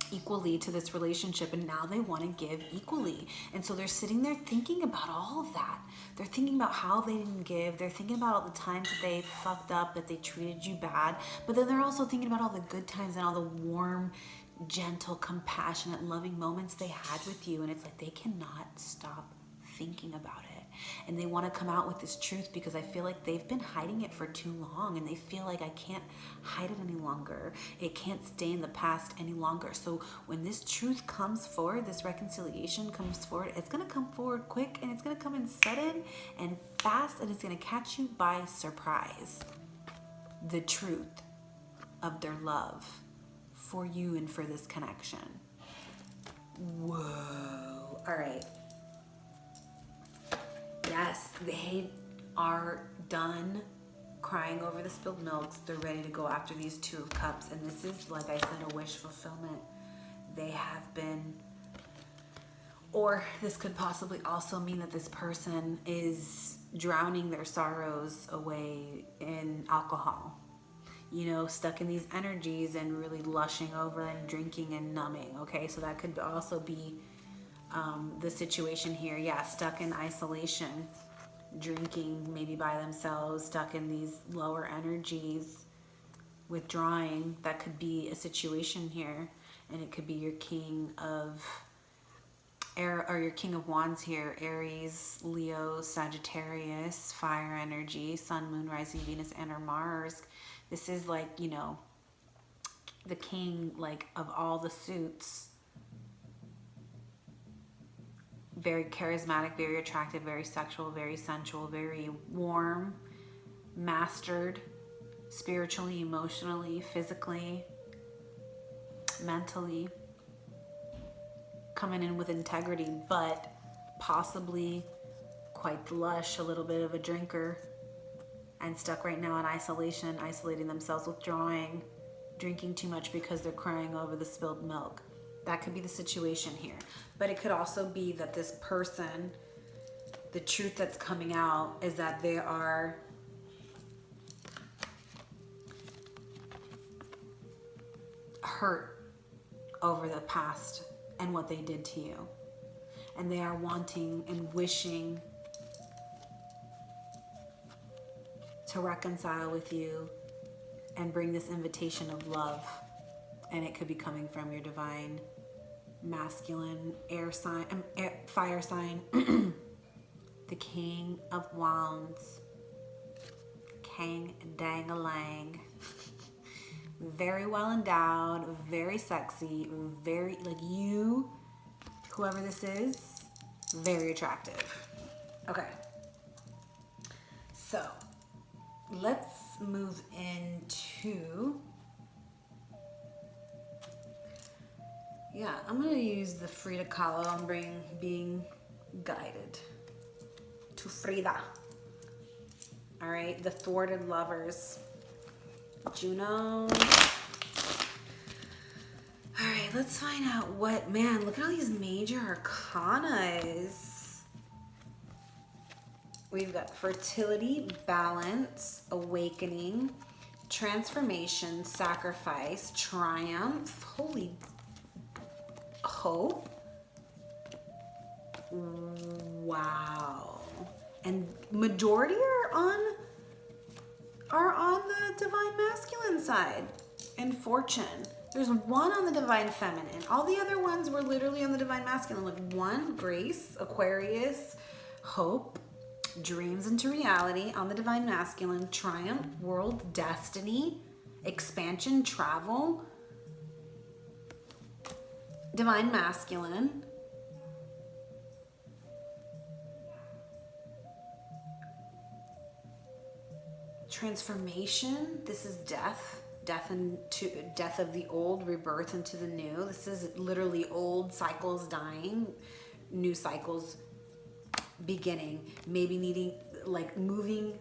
equally to this relationship, and now they want to give equally. And so they're sitting there thinking about all of that. They're thinking about how they didn't give. They're thinking about all the times that they fucked up, that they treated you bad. But then they're also thinking about all the good times and all the warm, gentle, compassionate, loving moments they had with you. And it's like they cannot stop thinking about it. And they want to come out with this truth because I feel like they've been hiding it for too long, and they feel like I can't hide it any longer. It can't stay in the past any longer. So when this truth comes forward, this reconciliation comes forward, it's going to come forward quick, and it's going to come in sudden and fast, and it's going to catch you by surprise. The truth of their love for you and for this connection. Whoa. All right. Yes, they are done crying over the spilled milks. They're ready to go after these 2 of Cups. And this is, like I said, a wish fulfillment. They have been, or this could possibly also mean that this person is drowning their sorrows away in alcohol. You know, stuck in these energies and really lushing over and drinking and numbing. Okay, so that could also be the situation here. Yeah, stuck in isolation, drinking maybe by themselves, stuck in these lower energies, withdrawing. That could be a situation here. And it could be your King of Air, or your King of Wands here, Aries, Leo, Sagittarius, fire energy, Sun, Moon, Rising, Venus, and or Mars. This is like, you know, the king, like, of all the suits. Very charismatic, very attractive, very sexual, very sensual, very warm, mastered, spiritually, emotionally, physically, mentally, coming in with integrity, but possibly quite lush, a little bit of a drinker, and stuck right now in isolation, isolating themselves, withdrawing, drinking too much because they're crying over the spilled milk. That could be the situation here. But it could also be that this person, the truth that's coming out is that they are hurt over the past and what they did to you. And they are wanting and wishing to reconcile with you and bring this invitation of love. And it could be coming from your divine masculine air sign, fire sign, the King of Wands, Kang Dang-a-lang. Very well endowed, very sexy, very, like, you, whoever this is, Very attractive. Okay. So let's move into, yeah, I'm going to use the Frida Kahlo and bring being guided to Frida. All right, the thwarted lovers. Juno. All right, let's find out what, man, look at all these major arcanas. We've got fertility, balance, awakening, transformation, sacrifice, triumph, holy, hope. Wow. And majority are on the divine masculine side. And fortune. There's one on the divine feminine. All the other ones were literally on the divine masculine. Like one, grace, Aquarius, hope, dreams into reality on the divine masculine, triumph, world, destiny, expansion, travel, divine masculine, transformation. This is death. Death of the old, rebirth into the new. This is literally old cycles dying, new cycles beginning, maybe needing, like, moving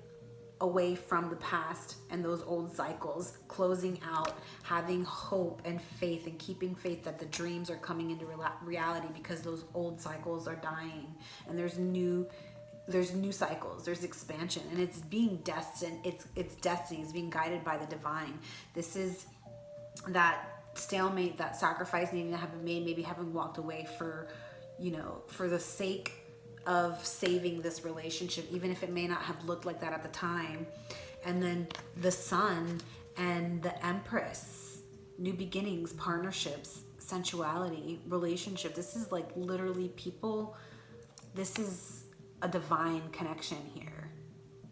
away from the past and those old cycles, closing out, having hope and faith, and keeping faith that the dreams are coming into reality, because those old cycles are dying and there's new cycles, there's expansion, and it's being destined, it's destiny, it's being guided by the divine. This is that stalemate, that sacrifice needing to have been made, maybe having walked away for, for the sake of saving this relationship, even if it may not have looked like that at the time. And then the Sun and the Empress, new beginnings, partnerships, sensuality, relationship. This is like literally people, this is a divine connection here.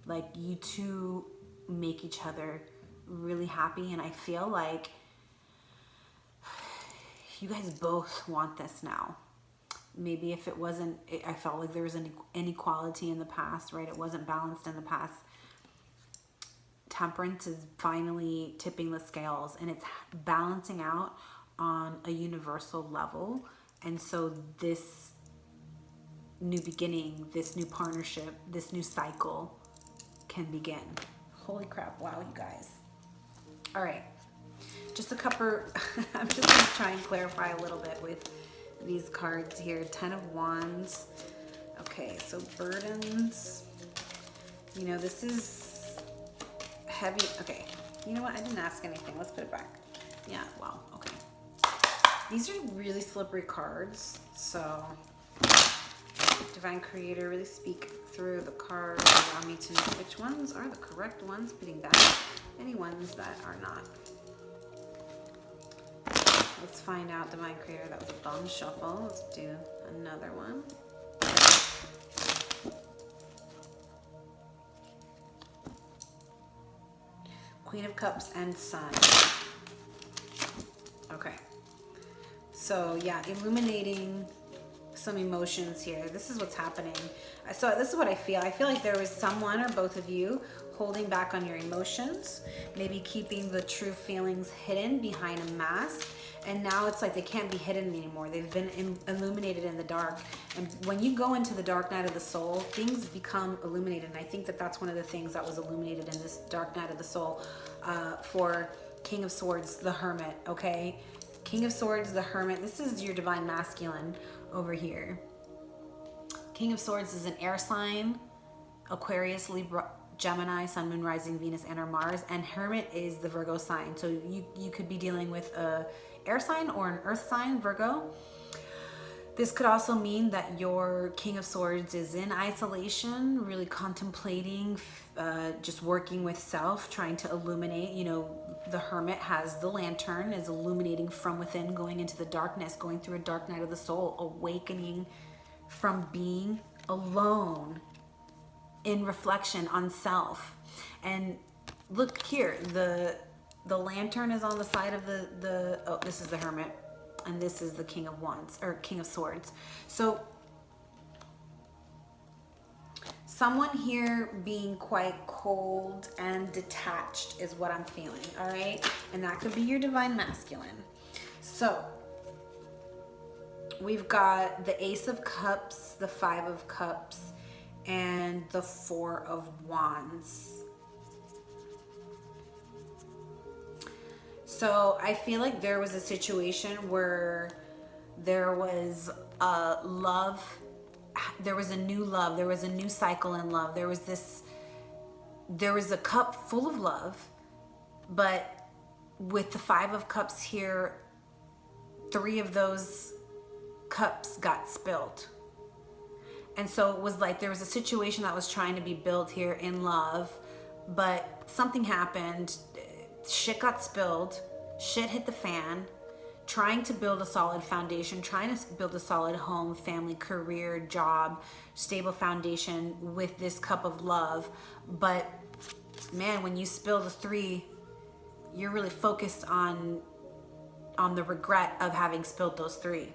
Like, you two make each other really happy, and I feel like you guys both want this now. Maybe if it wasn't, I felt like there was an inequality in the past, right? It wasn't balanced in the past. Temperance is finally tipping the scales, and it's balancing out on a universal level. And so this new beginning, this new partnership, this new cycle can begin. Holy crap. Wow, you guys. All right. Just a couple, I'm just going to try and clarify a little bit with these cards here. 10 of Wands. Okay, so burdens. This is heavy. Okay, you know what? I didn't ask anything. Let's put it back. Yeah, wow, okay. These are really slippery cards, so Divine Creator, really speak through the cards. Allow me to know which ones are the correct ones, putting back any ones that are not. Let's find out, Divine Creator. That was a bum shuffle. Let's do another one. Queen of Cups and Sun. Okay. So yeah, illuminating some emotions here. This is what's happening. So this is what I feel. I feel like there was someone or both of you holding back on your emotions, maybe keeping the true feelings hidden behind a mask. And now it's like they can't be hidden anymore. They've been illuminated in the dark. And when you go into the dark night of the soul, things become illuminated. And I think that that's one of the things that was illuminated in this dark night of the soul for King of Swords, the Hermit, okay? King of Swords, the Hermit. This is your divine masculine over here. King of Swords is an air sign, Aquarius, Libra, Gemini, Sun, Moon, Rising, Venus, and or Mars. And Hermit is the Virgo sign. So you could be dealing with a air sign or an earth sign, Virgo. This could also mean that your King of Swords is in isolation, really contemplating, just working with self, trying to illuminate. The Hermit has the lantern, is illuminating from within, going into the darkness, going through a dark night of the soul, awakening from being alone in reflection on self. And look here, the lantern is on the side of oh, this is the Hermit, and this is the King of Wands, or King of Swords. So someone here being quite cold and detached is what I'm feeling, all right? And that could be your divine masculine. So we've got the Ace of Cups, the Five of Cups, and the Four of Wands. So I feel like there was a situation where there was a love, there was a new love, there was a new cycle in love. There was a cup full of love, but with the Five of Cups here, 3 of those cups got spilled. And so it was like there was a situation that was trying to be built here in love, but something happened. Shit got spilled. Shit hit the fan. Trying to build a solid foundation, trying to build a solid home, family, career, job, stable foundation with this cup of love. But man, when you spill the 3, you're really focused on the regret of having spilled those 3.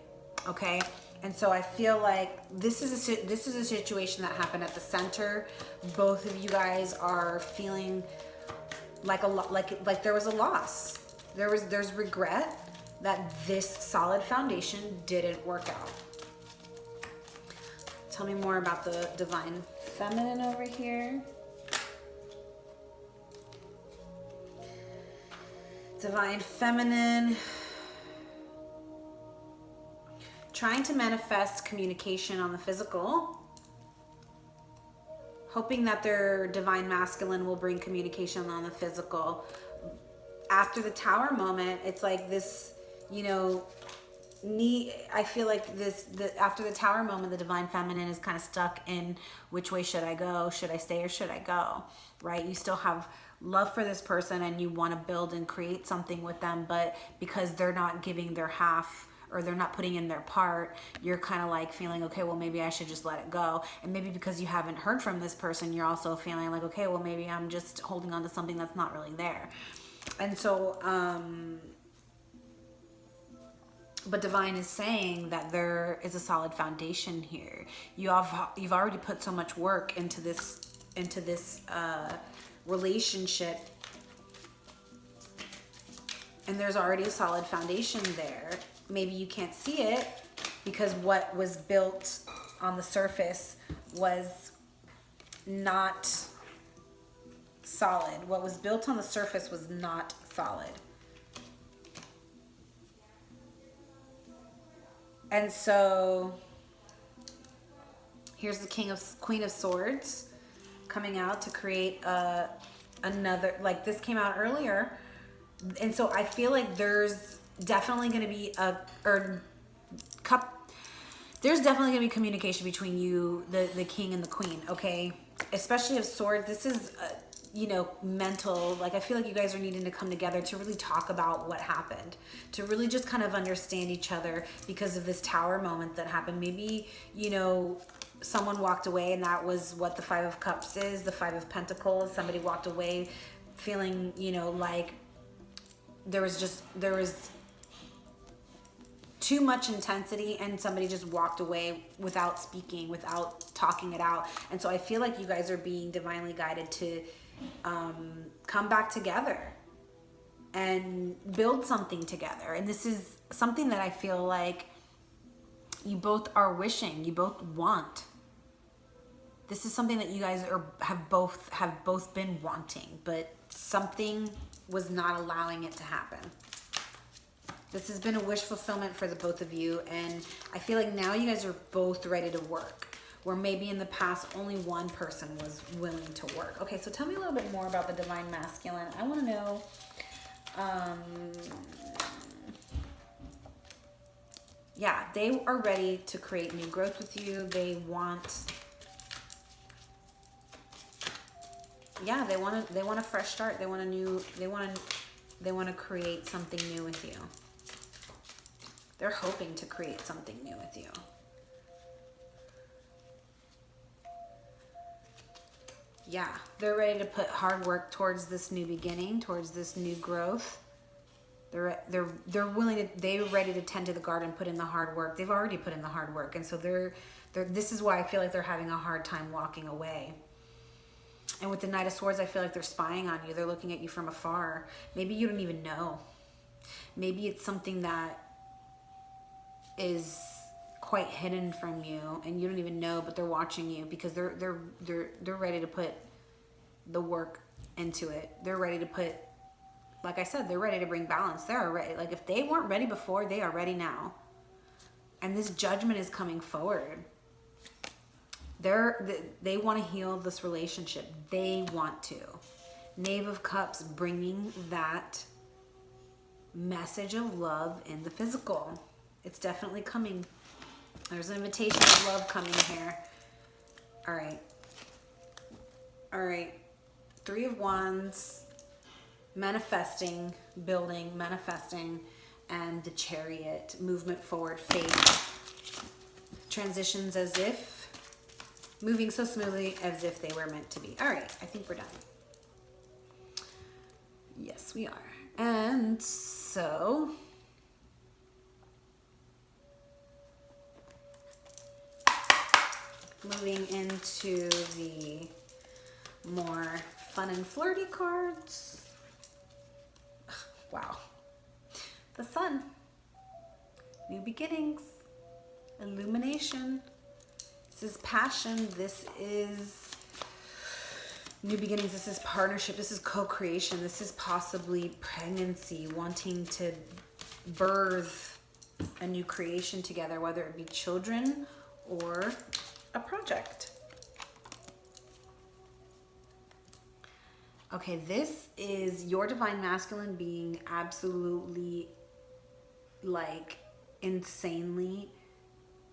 Okay? And so I feel like this is a situation that happened at the center. Both of you guys are feeling like like there was a loss. There's regret that this solid foundation didn't work out. Tell me more about the divine feminine over here. Divine feminine. Trying to manifest communication on the physical. Hoping that their divine masculine will bring communication on the physical. After the Tower moment, it's like this, you know, I feel like after the Tower moment, the divine feminine is kind of stuck in which way should I go? Should I stay or should I go? Right? You still have love for this person and you want to build and create something with them, but because they're not giving their half or they're not putting in their part, you're kind of like feeling, okay, well, maybe I should just let it go. And maybe because you haven't heard from this person, you're also feeling like, okay, well, maybe I'm just holding on to something that's not really there. And so, but divine is saying that there is a solid foundation here. You've already put so much work into this relationship, and there's already a solid foundation there. Maybe you can't see it because what was built on the surface was not solid. What was built on the surface was not solid. And so here's the Queen of Swords coming out to create another, like this came out earlier. And so I feel like there's definitely going to be there's definitely going to be communication between you, the king and the queen, okay? Especially of Swords, this is you know, mental, like I feel like you guys are needing to come together to really talk about what happened, to really just kind of understand each other because of this Tower moment that happened. Maybe, you know, someone walked away and that was what the Five of Cups is, the Five of Pentacles. Somebody walked away feeling, you know, like there was too much intensity and somebody just walked away without speaking, without talking it out. And so I feel like you guys are being divinely guided to come back together and build something together. And this is something that I feel like you both are wishing, you both want. This is something that you guys have both been wanting, but something was not allowing it to happen. This has been a wish fulfillment for the both of you, and I feel like now you guys are both ready to work, where maybe in the past only one person was willing to work. Okay, so tell me a little bit more about the divine masculine. I want to know, yeah, they are ready to create new growth with you. They want, yeah, they want a fresh start. They want to create something new with you. They're hoping to create something new with you. Yeah, they're ready to put hard work towards this new beginning, towards this new growth. They're willing to, they're ready to tend to the garden, put in the hard work. They've already put in the hard work. And so this is why I feel like they're having a hard time walking away. And with the Knight of Swords, I feel like they're spying on you. They're looking at you from afar. Maybe you don't even know. Maybe it's something that is quite hidden from you and you don't even know, but they're watching you because they're ready to put the work into it. They're ready to put, like I said, they're ready to bring balance. They're ready. Like if they weren't ready before, they are ready now. And this judgment is coming forward. They want to heal this relationship. They want to. Knave of Cups bringing that message of love in the physical. It's definitely coming. There's an invitation of love coming here. All right. All right. Three of Wands, manifesting, building, manifesting, and the Chariot, movement forward, faith. Transitions as if, moving so smoothly as if they were meant to be. All right, I think we're done. Yes, we are. And so, moving into the more fun and flirty cards. Wow. The Sun. New beginnings. Illumination. This is passion. This is new beginnings. This is partnership. This is co-creation. This is possibly pregnancy, wanting to birth a new creation together, whether it be children or a project. Okay, this is your divine masculine being absolutely like insanely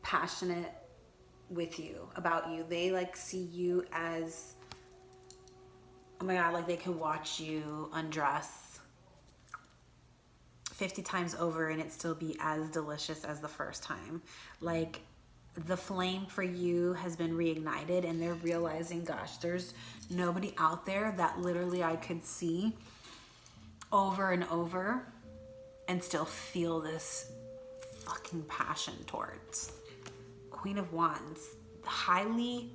passionate with you, about you. They like see you as, oh my God, like they can watch you undress 50 times over and it still be as delicious as the first time. Like the flame for you has been reignited and they're realizing, gosh, there's nobody out there that literally I could see over and over and still feel this fucking passion towards. Queen of Wands, highly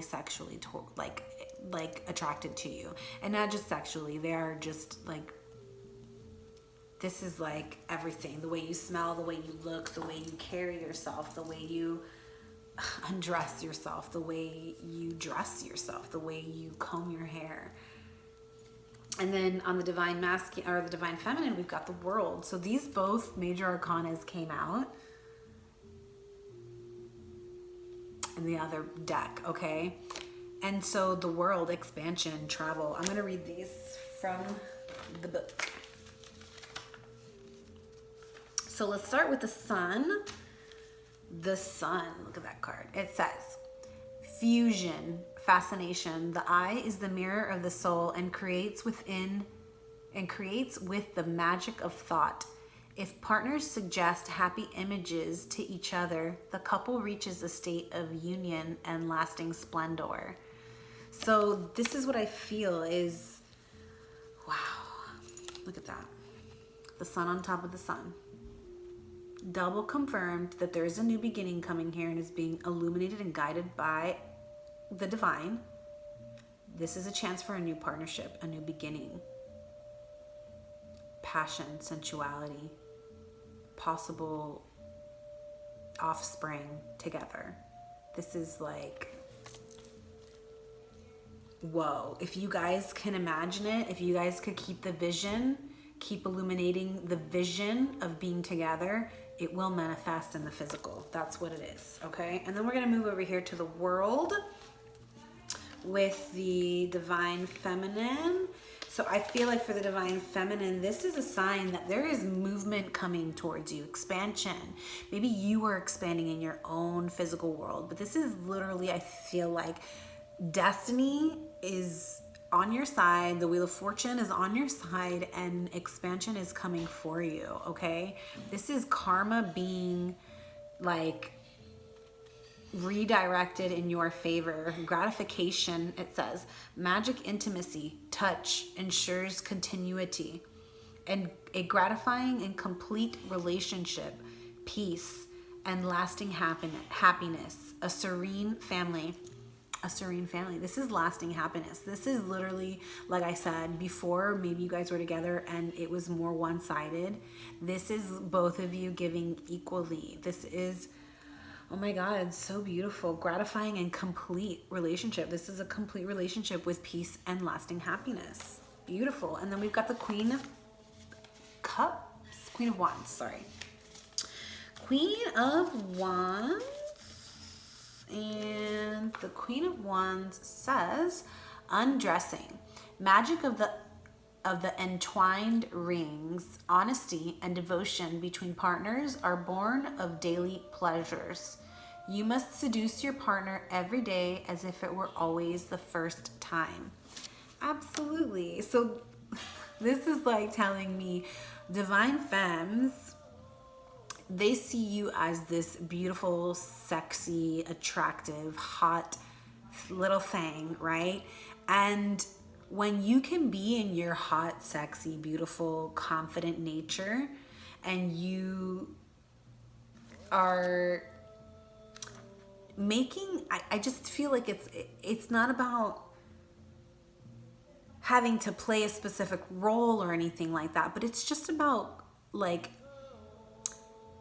sexually like attracted to you, and not just sexually. They are just like, this is like everything. The way you smell, the way you look, the way you carry yourself, the way you undress yourself, the way you dress yourself, the way you comb your hair. And then on the divine masculine or the divine feminine, we've got the World. So these both major arcanas came out in the other deck, okay? And so the World, expansion and travel. I'm going to read these from the book. So let's start with the Sun. The Sun, look at that card. It says, fusion, fascination. The eye is the mirror of the soul and creates with the magic of thought. If partners suggest happy images to each other, the couple reaches a state of union and lasting splendor. So this is what I feel is, wow, look at that. The Sun on top of the Sun. Double confirmed that there is a new beginning coming here and is being illuminated and guided by the divine. This is a chance for a new partnership, a new beginning. Passion, sensuality, possible offspring together. This is like, whoa. If you guys can imagine it, if you guys could keep the vision, keep illuminating the vision of being together, it will manifest in the physical. That's what it is, okay? And then we're gonna move over here to the World with the divine feminine. So I feel like for the divine feminine, this is a sign that there is movement coming towards you, expansion. Maybe you are expanding in your own physical world, but this is literally, I feel like destiny is on your side, the Wheel of Fortune is on your side, and expansion is coming for you, okay? This is karma being like redirected in your favor. Gratification, it says. Magic, intimacy, touch ensures continuity. and a gratifying and complete relationship, peace, and lasting happiness, a serene family. A serene family. This is lasting happiness. This is literally, like I said before, maybe you guys were together and it was more one-sided. This is both of you giving equally. This is, oh my God, so beautiful. Gratifying and complete relationship. This is a complete relationship with peace and lasting happiness. Beautiful. And then we've got the Queen of Cups, Queen of Wands, sorry. Queen of Wands. And the Queen of Wands says, undressing, magic of the entwined rings, honesty and devotion between partners are born of daily pleasures. You must seduce your partner every day as if it were always the first time. Absolutely. So this is like telling me divine femmes, they see you as this beautiful, sexy, attractive, hot little thing, right? And when you can be in your hot, sexy, beautiful, confident nature, and you are making, I just feel like it's not about having to play a specific role or anything like that, but it's just about like,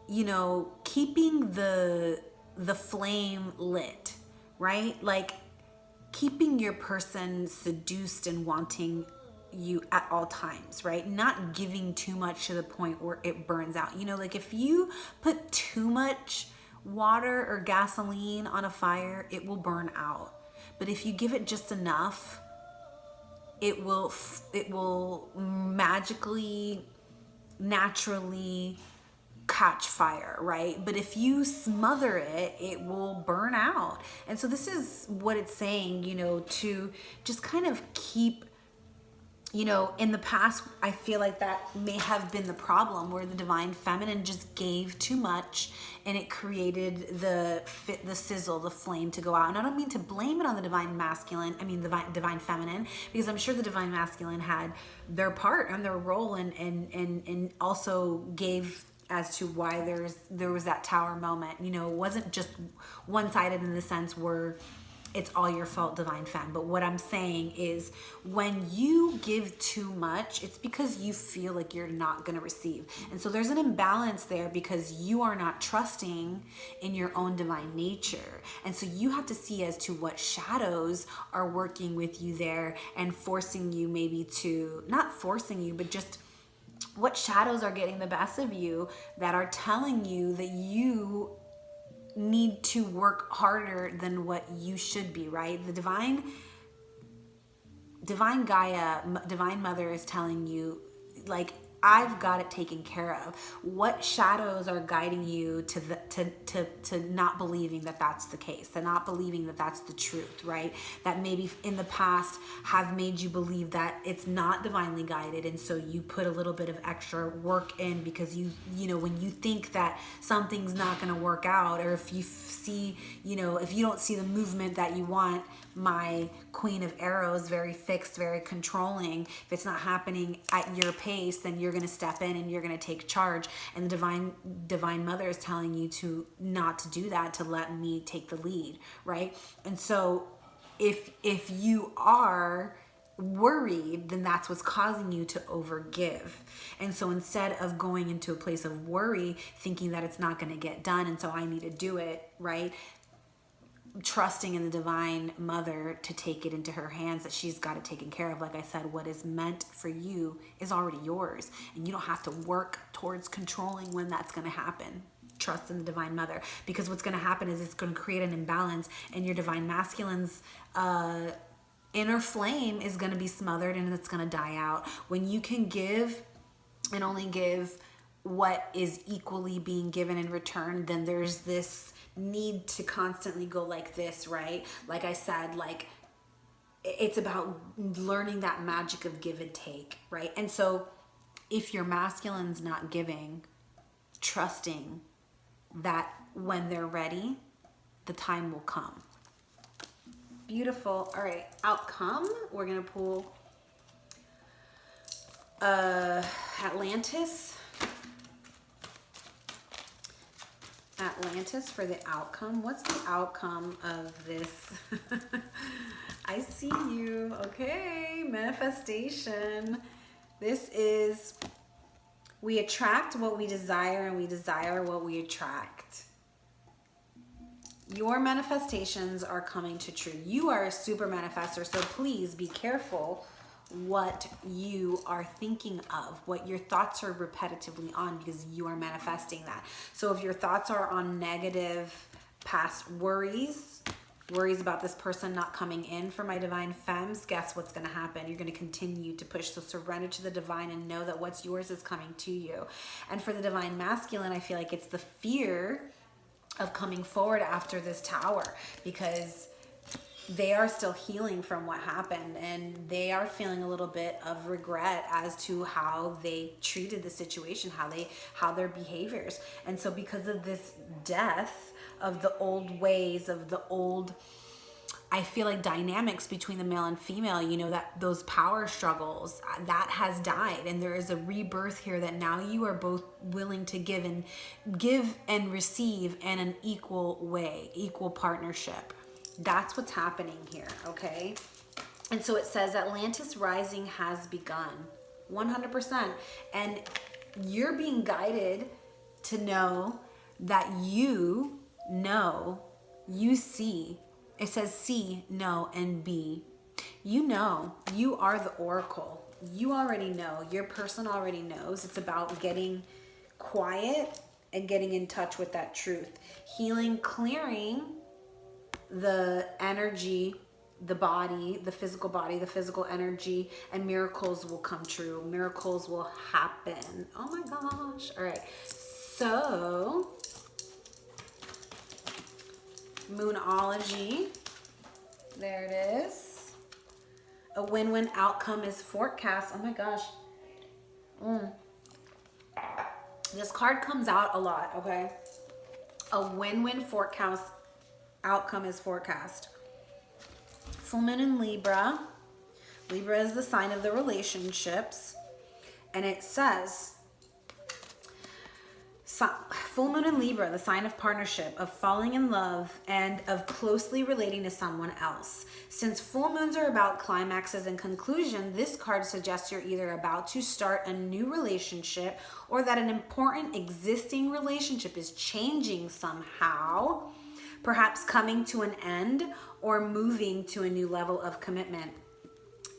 you know, keeping the flame lit, right? Like keeping your person seduced and wanting you at all times, right? Not giving too much to the point where it burns out. You know, like if you put too much water or gasoline on a fire, it will burn out. But if you give it just enough, it will magically, naturally catch fire, right? But if you smother it, it will burn out. And so this is what it's saying, you know, to just kind of keep, you know, in the past, I feel like that may have been the problem where the divine feminine just gave too much and it created the sizzle, the flame to go out. And I don't mean to blame it on the divine masculine, I mean the divine feminine, because I'm sure the divine masculine had their part and their role and also gave as to why there was that tower moment. You know, it wasn't just one-sided in the sense where it's all your fault, divine femme. But what I'm saying is when you give too much, it's because you feel like you're not going to receive. And so there's an imbalance there because you are not trusting in your own divine nature. And so you have to see as to what shadows are working with you there and forcing you maybe to, not forcing you, but just what shadows are getting the best of you that are telling you that you need to work harder than what you should be, right? The divine Gaia, divine mother is telling you, like, I've got it taken care of. What shadows are guiding you to not believing that that's the case, to not believing that that's the truth, right? That maybe in the past have made you believe that it's not divinely guided, and so you put a little bit of extra work in because you know, when you think that something's not going to work out, or if you see, you know, if you don't see the movement that you want, my Queen of Arrows, very fixed, very controlling. If it's not happening at your pace, then you're going to step in and you're going to take charge. And the divine mother is telling you to not to do that, to let me take the lead, right? And so if you are worried, then that's what's causing you to overgive. And so instead of going into a place of worry, thinking that it's not going to get done, and so I need to do it, right? Trusting in the divine mother to take it into her hands, that she's got it taken care of. Like I said, what is meant for you is already yours, and you don't have to work towards controlling when that's going to happen. Trust in the divine mother, because what's going to happen is it's going to create an imbalance, and your divine masculine's inner flame is going to be smothered and it's going to die out. When you can give and only give what is equally being given in return, then there's this need to constantly go like this, right? Like I said, like it's about learning that magic of give and take, right? And so if your masculine's not giving, trusting that when they're ready, the time will come. Beautiful. All right, outcome. We're going to pull Atlantis for the outcome. What's the outcome of this? I see you. Okay, manifestation. This is, we attract what we desire and we desire what we attract. Your manifestations are coming to true. You are a super manifestor, so please be careful what you are thinking of, what your thoughts are repetitively on, because you are manifesting that. So if your thoughts are on negative past worries about this person not coming in for my divine femmes, guess what's going to happen? You're going to continue to push. So surrender to the divine and know that what's yours is coming to you. And for the divine masculine, I feel like it's the fear of coming forward after this tower, because they are still healing from what happened, and they are feeling a little bit of regret as to how they treated the situation, how their behaviors. And so because of this death of the old ways, of the old, I feel like, dynamics between the male and female, you know, that those power struggles, that has died, and there is a rebirth here that now you are both willing to give and receive in an equal way, equal partnership. That's what's happening here, okay? And so it says Atlantis rising has begun, 100%. And you're being guided to know that you know, you see. It says see, know, and be. You know, you are the oracle. You already know. Your person already knows. It's about getting quiet and getting in touch with that truth. Healing, clearing the energy, the body, the physical energy, and miracles will come true. Miracles will happen. Oh my gosh. All right. So, Moonology. There it is. A win-win outcome is forecast. Oh my gosh. This card comes out a lot, okay? A win-win forecast outcome is forecast. Full moon in Libra. Libra is the sign of the relationships. And it says, full moon in Libra, the sign of partnership, of falling in love, and of closely relating to someone else. Since full moons are about climaxes and conclusion, this card suggests you're either about to start a new relationship or that an important existing relationship is changing somehow, perhaps coming to an end or moving to a new level of commitment.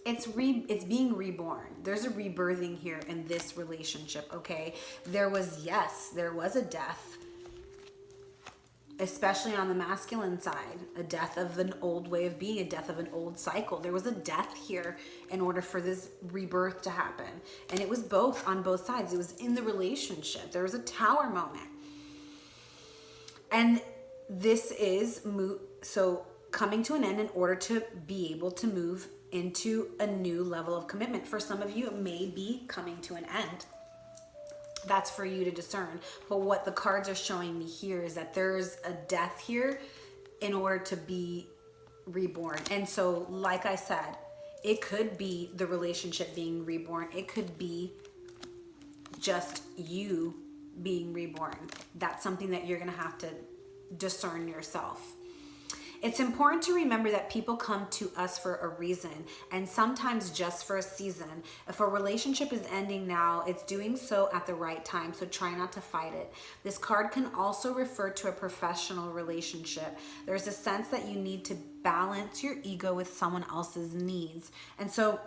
It's being reborn. There's a rebirthing here in this relationship, okay? There was a death, especially on the masculine side, a death of an old way of being, a death of an old cycle. There was a death here in order for this rebirth to happen. And it was both on both sides. It was in the relationship. There was a tower moment. And this is so coming to an end in order to be able to move into a new level of commitment. For some of you, it may be coming to an end. That's for you to discern. But what the cards are showing me here is that there's a death here in order to be reborn. And so, like I said, it could be the relationship being reborn. It could be just you being reborn. That's something that you're going to have to discern yourself. It's important to remember that people come to us for a reason, and sometimes just for a season. If a relationship is ending now, it's doing so at the right time, so try not to fight it. This card can also refer to a professional relationship. There's a sense that you need to balance your ego with someone else's needs. And so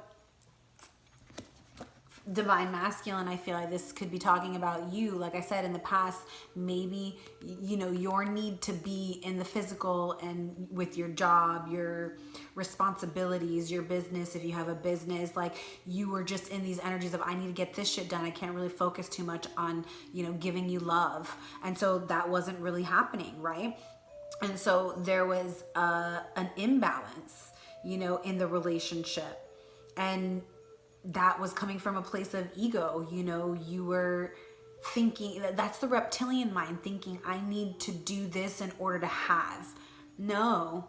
divine masculine, I feel like this could be talking about you. Like I said in the past, maybe, you know, your need to be in the physical and with your job, your responsibilities, your business, if you have a business, like you were just in these energies of, I need to get this shit done. I can't really focus too much on, you know, giving you love. And so that wasn't really happening, right? And so there was an imbalance, you know, in the relationship. And that was coming from a place of ego. You know, you were thinking, that's the reptilian mind thinking, I need to do this in order to have. No,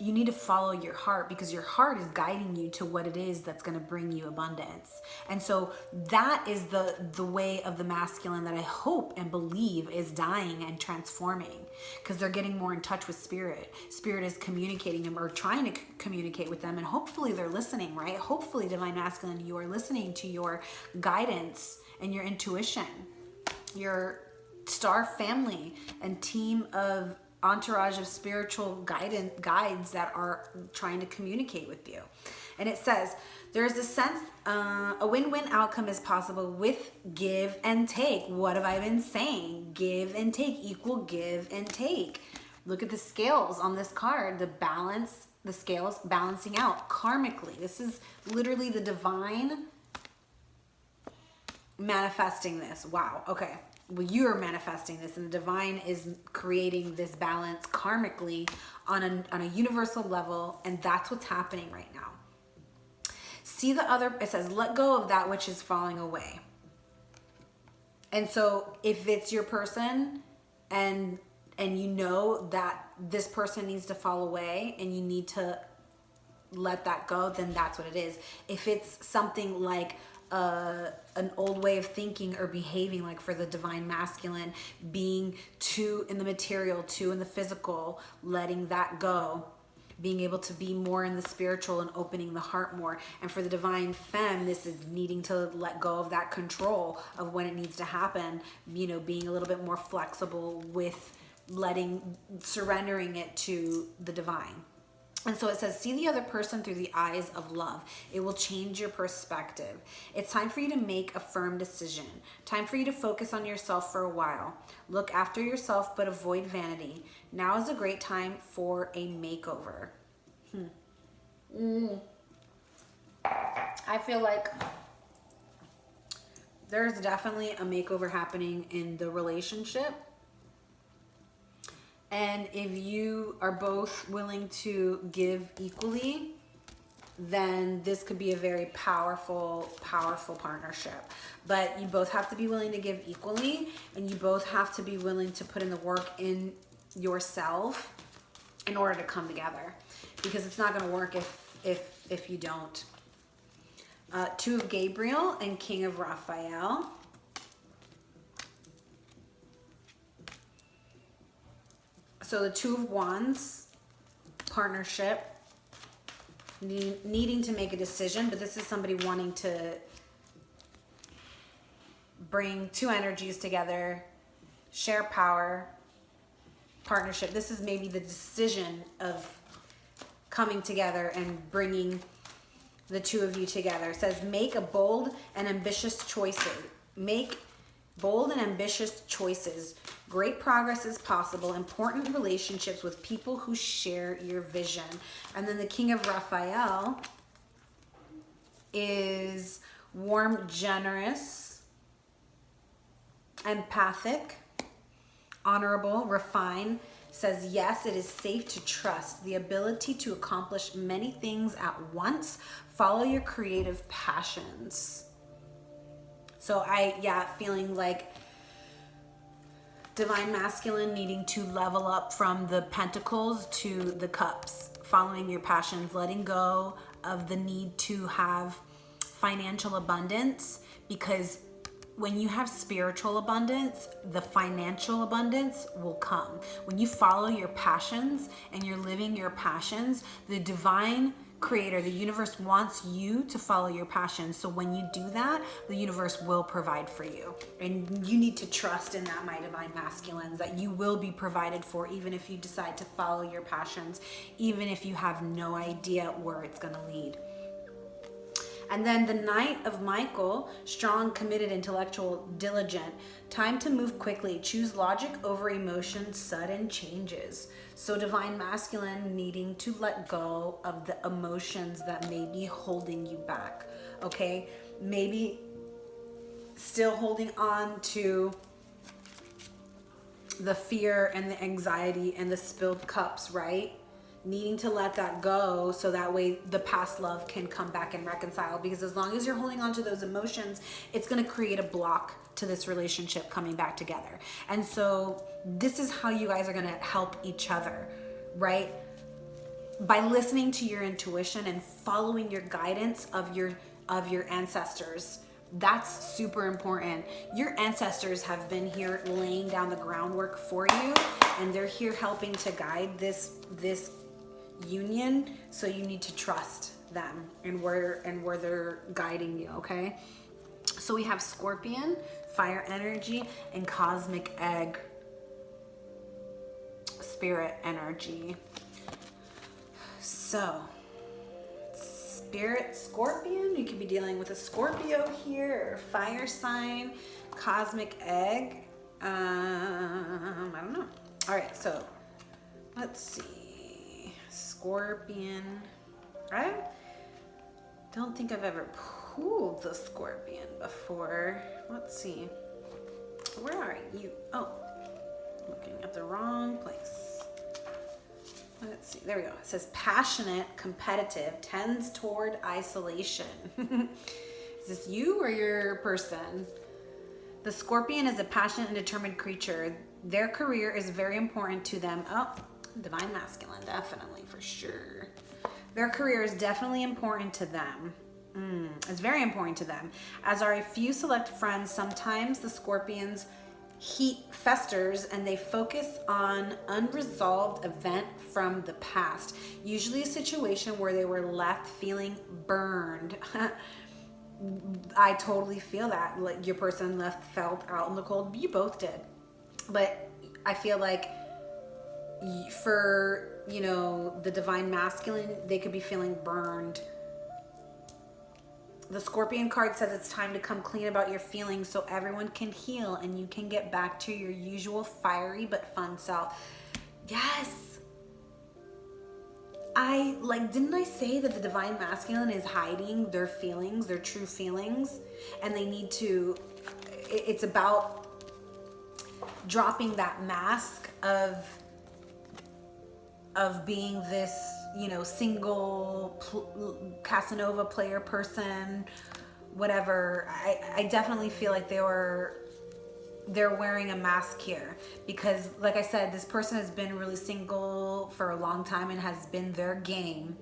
you need to follow your heart, because your heart is guiding you to what it is that's going to bring you abundance. And so that is the way of the masculine that I hope and believe is dying and transforming, because they're getting more in touch with spirit. Spirit is communicating them, or trying to communicate with them, and hopefully they're listening, right? Hopefully, divine masculine, you are listening to your guidance and your intuition, your star family and team of entourage of spiritual guides that are trying to communicate with you. And it says, there's a sense, a win-win outcome is possible with give and take. What have I been saying? Give and take, equal give and take. Look at the scales on this card, the balance, the scales balancing out karmically. This is literally the divine manifesting this. Wow. Okay. Well, you are manifesting this, and the divine is creating this balance karmically on a universal level, and that's what's happening right now. See the other, it says, let go of that which is falling away. And so if it's your person and you know that this person needs to fall away and you need to let that go, then that's what it is. If it's something like an old way of thinking or behaving, like for the divine masculine, being two in the material, two in the physical, letting that go, being able to be more in the spiritual and opening the heart more. And for the divine femme, this is needing to let go of that control of when it needs to happen, you know, being a little bit more flexible with surrendering it to the divine. And so it says, see the other person through the eyes of love. It will change your perspective. It's time for you to make a firm decision. Time for you to focus on yourself for a while. Look after yourself, but avoid vanity. Now is a great time for a makeover. I feel like there's definitely a makeover happening in the relationship. And if you are both willing to give equally, then this could be a very powerful, powerful partnership. But you both have to be willing to give equally, and you both have to be willing to put in the work in yourself in order to come together, because it's not going to work if you don't. Two of Gabriel and King of Raphael. So the Two of Wands partnership, needing to make a decision, but this is somebody wanting to bring two energies together, share power, partnership. This is maybe the decision of coming together and bringing the two of you together. It says, make a bold and ambitious choices. Make bold and ambitious choices. Great progress is possible. Important relationships with people who share your vision. And then the King of Raphael is warm, generous, empathic, honorable, refined. Says, yes, it is safe to trust. The ability to accomplish many things at once. Follow your creative passions. So feeling like divine masculine needing to level up from the pentacles to the cups, following your passions, letting go of the need to have financial abundance, because when you have spiritual abundance, the financial abundance will come. When you follow your passions and you're living your passions, the divine creator, the universe wants you to follow your passions. So when you do that, the universe will provide for you. And you need to trust in that, my divine masculines, that you will be provided for, even if you decide to follow your passions, even if you have no idea where it's going to lead. And then the Knight of Michael, strong, committed, intellectual, diligent. Time to move quickly. Choose logic over emotion, sudden changes. So divine masculine needing to let go of the emotions that may be holding you back. Okay? Maybe still holding on to the fear and the anxiety and the spilled cups, right? Needing to let that go so that way the past love can come back and reconcile, because as long as you're holding on to those emotions, it's going to create a block to this relationship coming back together. And so this is how you guys are going to help each other, right? by listening to your intuition and following your guidance of your ancestors. That's super important. Your ancestors have been here laying down the groundwork for you, and they're here helping to guide this union. So you need to trust them and where they're guiding you, okay? So we have Scorpion, fire energy, and cosmic egg, spirit energy. So Spirit Scorpion, you could be dealing with a Scorpio here, or fire sign, cosmic egg. I don't know. All right, so let's see. Scorpion. I don't think I've ever pulled the Scorpion before. Let's see. Where are you? Oh, looking at the wrong place. Let's see, there we go. It says passionate, competitive, tends toward isolation. Is this you or your person? The Scorpion is a passionate and determined creature. Their career is very important to them. Oh, divine masculine, definitely, for sure. Their career is definitely important to them. It's very important to them. As are a few select friends, sometimes the Scorpion's heat festers and they focus on unresolved event from the past, usually a situation where they were left feeling burned. I totally feel that, like your person felt out in the cold. You both did, but I feel like for, you know, the divine masculine, they could be feeling burned. The Scorpion card says it's time to come clean about your feelings so everyone can heal and you can get back to your usual fiery but fun self. Yes. Didn't I say that the divine masculine is hiding their feelings, their true feelings, and they need to, it's about dropping that mask of being this, you know, single Casanova player person, whatever. I definitely feel like they're wearing a mask here because, like I said, this person has been really single for a long time and has been their game.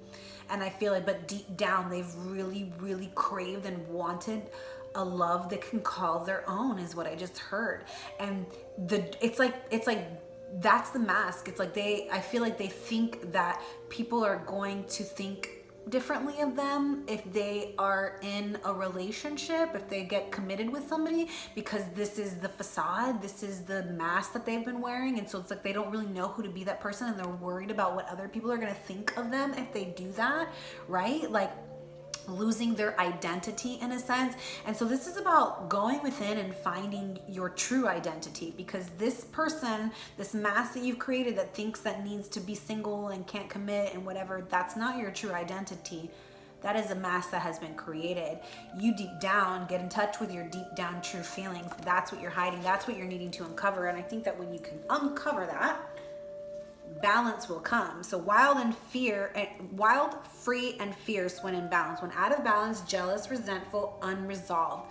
And I feel like, but deep down, they've really, really craved and wanted a love that can call their own, is what I just heard. And it's like that's the mask. It's like I feel like they think that people are going to think differently of them if they are in a relationship, if they get committed with somebody, because this is the facade, this is the mask that they've been wearing. And so it's like they don't really know who to be that person, and they're worried about what other people are going to think of them if they do that, right? Like losing their identity in a sense. And so this is about going within and finding your true identity, because this person, this mask that you've created that thinks that needs to be single and can't commit and whatever, that's not your true identity. That is a mask that has been created. You deep down, get in touch with your deep down true feelings. That's what you're hiding. That's what you're needing to uncover. And I think that when you can uncover that, balance will come. So wild, free, and fierce when in balance. When out of balance, jealous, resentful, unresolved,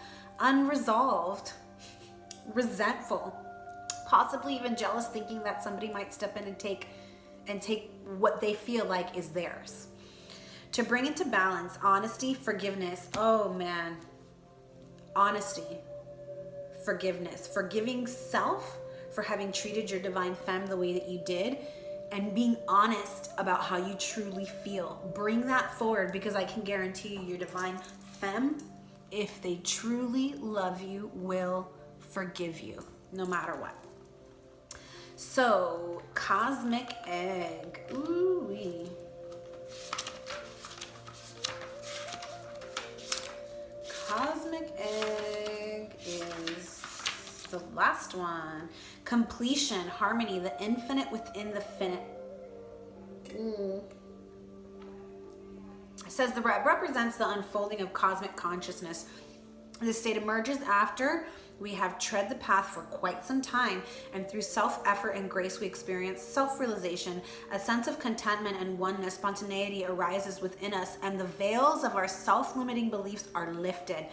resentful, possibly even jealous, thinking that somebody might step in and take what they feel like is theirs. To bring into balance, honesty, forgiveness. Oh man, honesty, forgiveness, forgiving self for having treated your divine femme the way that you did, and being honest about how you truly feel. Bring that forward, because I can guarantee you your divine femme, if they truly love you, will forgive you no matter what. So, cosmic egg. Ooh-wee. Cosmic egg is the last one. Completion, harmony, the infinite within the finite. It says the represents the unfolding of cosmic consciousness. This state emerges after we have tread the path for quite some time, and through self-effort and grace we experience self-realization. A sense of contentment and oneness, spontaneity arises within us, and the veils of our self-limiting beliefs are lifted.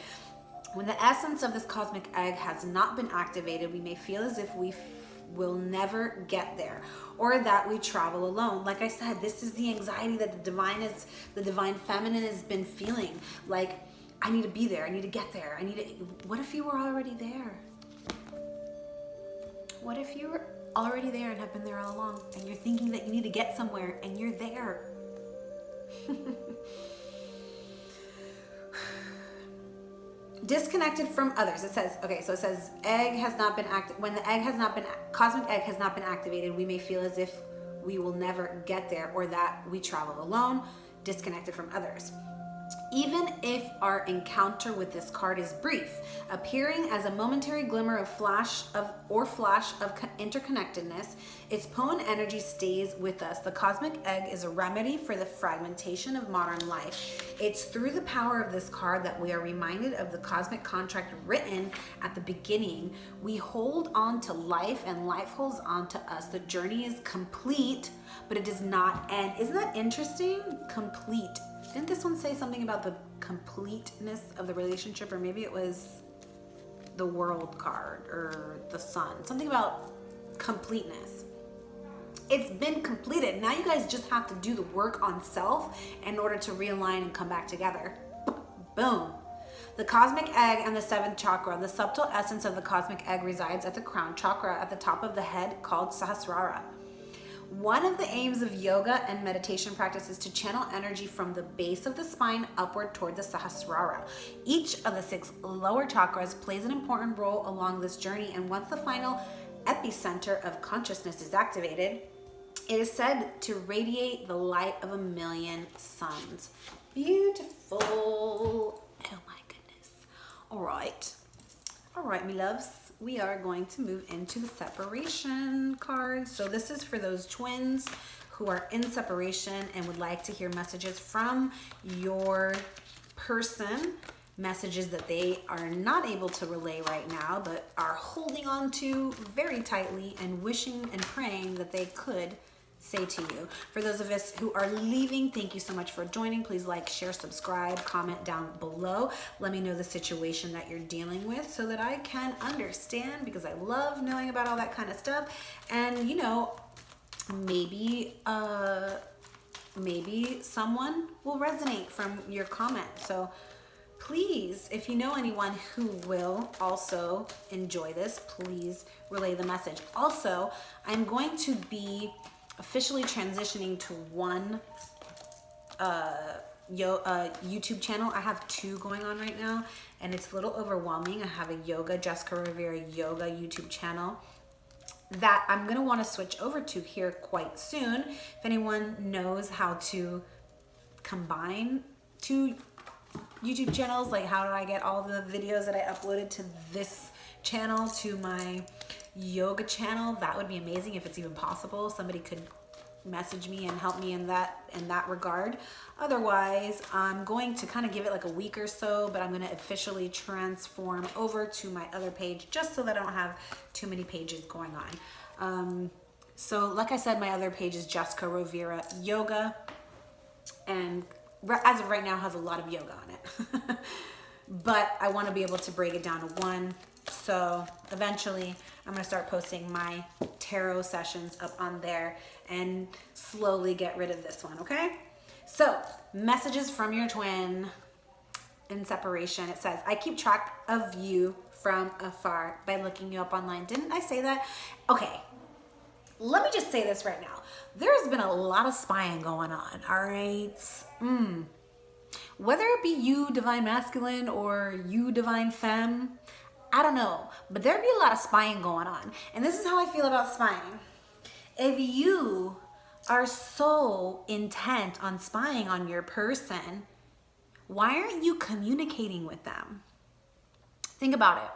When the essence of this cosmic egg has not been activated, we may feel as if we will never get there, or that we travel alone. Like I said, this is the anxiety that the divine feminine has been feeling. Like, I need to be there, I need to get there, what if you were already there? What if you were already there and have been there all along, and you're thinking that you need to get somewhere and you're there? Disconnected from others. It says, okay, so it says egg has not been active. When the cosmic egg has not been activated, we may feel as if we will never get there, or that we travel alone, disconnected from others. Even if our encounter with this card is brief, appearing as a momentary glimmer of flash of interconnectedness, its potent energy stays with us. The cosmic egg is a remedy for the fragmentation of modern life. It's through the power of this card that we are reminded of the cosmic contract written at the beginning. We hold on to life, and life holds on to us. The journey is complete, but it does not end. Isn't that interesting? Complete. Didn't this one say something about the completeness of the relationship? Or maybe it was the world card or the sun. Something about completeness. It's been completed. Now you guys just have to do the work on self in order to realign and come back together. Boom. The cosmic egg and the seventh chakra. The subtle essence of the cosmic egg resides at the crown chakra at the top of the head, called Sahasrara. One of the aims of yoga and meditation practice is to channel energy from the base of the spine upward toward the Sahasrara. Each of the 6 lower chakras plays an important role along this journey, and once the final epicenter of consciousness is activated, it is said to radiate the light of 1,000,000 suns. Beautiful. Oh my goodness. All right, me loves. We are going to move into the separation cards. So this is for those twins who are in separation and would like to hear messages from your person, messages that they are not able to relay right now, but are holding on to very tightly and wishing and praying that they could say to you. For those of us who are leaving, thank you so much for joining. Please like, share, subscribe, comment down below. Let me know the situation that you're dealing with so that I can understand, because I love knowing about all that kind of stuff. And you know, maybe someone will resonate from your comment. So please, if you know anyone who will also enjoy this, please relay the message. Also, I'm going to be officially transitioning to one YouTube channel. I have 2 going on right now, and it's a little overwhelming. I have a Jessica Rivera yoga YouTube channel that I'm gonna want to switch over to here quite soon. If anyone knows how to combine 2 YouTube channels, like how do I get all the videos that I uploaded to this channel to my yoga channel, that would be amazing. If it's even possible, somebody could message me and help me in that regard. Otherwise, I'm going to kind of give it like a week or so, but I'm going to officially transform over to my other page just so that I don't have too many pages going on. So like I said, my other page is Jessica Rivera Yoga, and as of right now has a lot of yoga on it. But I want to be able to break it down to one. So eventually I'm going to start posting my tarot sessions up on there and slowly get rid of this one, okay? So, messages from your twin in separation. It says, I keep track of you from afar by looking you up online. Didn't I say that? Okay, let me just say this right now. There's been a lot of spying going on, all right? Whether it be you, divine masculine, or you, divine femme, I don't know, but there'd be a lot of spying going on. And this is how I feel about spying. If you are so intent on spying on your person, why aren't you communicating with them? Think about it.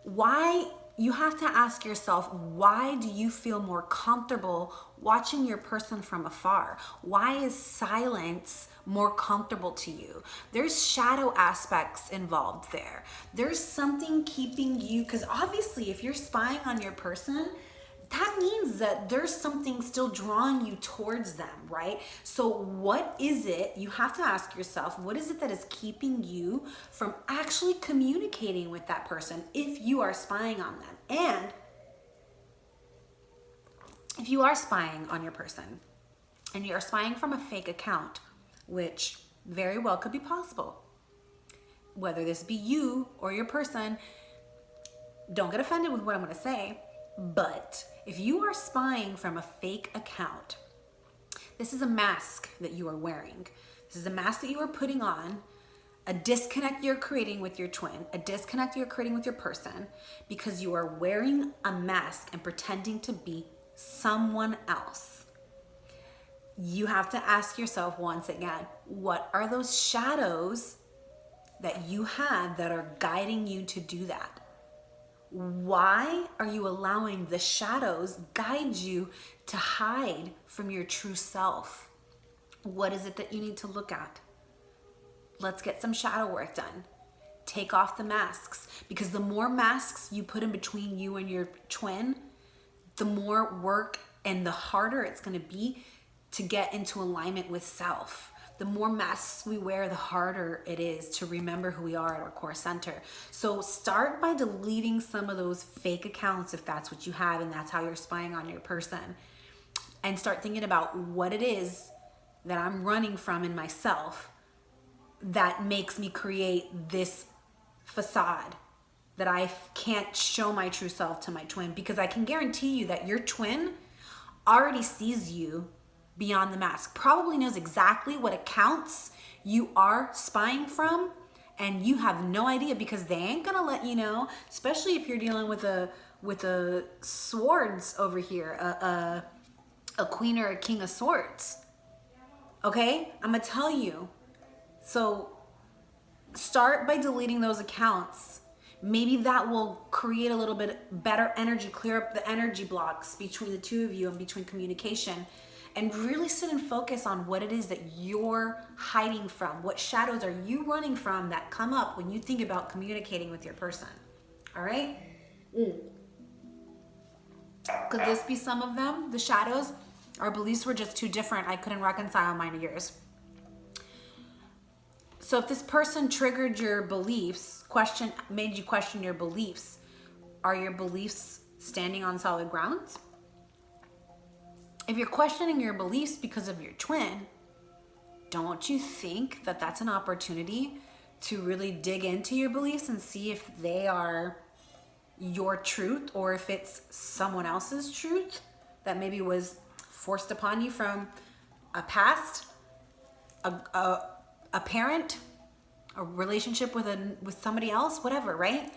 Why, you have to ask yourself, why do you feel more comfortable watching your person from afar? Why is silence more comfortable to you? There's shadow aspects involved there. There's something keeping you, because obviously if you're spying on your person, that means that there's something still drawing you towards them, right? So what is it, you have to ask yourself, what is it that is keeping you from actually communicating with that person if you are spying on them? And if you are spying on your person and you're spying from a fake account, which very well could be possible, whether this be you or your person, don't get offended with what I'm going to say, but if you are spying from a fake account, this is a mask that you are wearing. This is a mask that you are putting on, a disconnect you're creating with your twin, a disconnect you're creating with your person, because you are wearing a mask and pretending to be someone else. You have to ask yourself once again, what are those shadows that you have that are guiding you to do that? Why are you allowing the shadows guide you to hide from your true self? What is it that you need to look at? Let's get some shadow work done. Take off the masks, because the more masks you put in between you and your twin, the more work and the harder it's going to be to get into alignment with self. The more masks we wear, the harder it is to remember who we are at our core center. So start by deleting some of those fake accounts if that's what you have and that's how you're spying on your person. And start thinking about what it is that I'm running from in myself that makes me create this facade that I can't show my true self to my twin. Because I can guarantee you that your twin already sees you beyond the mask, probably knows exactly what accounts you are spying from, and you have no idea, because they ain't gonna let you know, especially if you're dealing with a swords over here, a queen or a king of swords. Okay, I'm gonna tell you. So start by deleting those accounts. Maybe that will create a little bit better energy, clear up the energy blocks between the two of you and between communication. And really sit and focus on what it is that you're hiding from. What shadows are you running from that come up when you think about communicating with your person? All right? Could this be some of them? The shadows? Our beliefs were just too different. I couldn't reconcile mine to yours. So if this person triggered your beliefs, made you question your beliefs, are your beliefs standing on solid grounds? If you're questioning your beliefs because of your twin, don't you think that that's an opportunity to really dig into your beliefs and see if they are your truth or if it's someone else's truth that maybe was forced upon you from a past, a parent, a relationship with somebody else, whatever, right?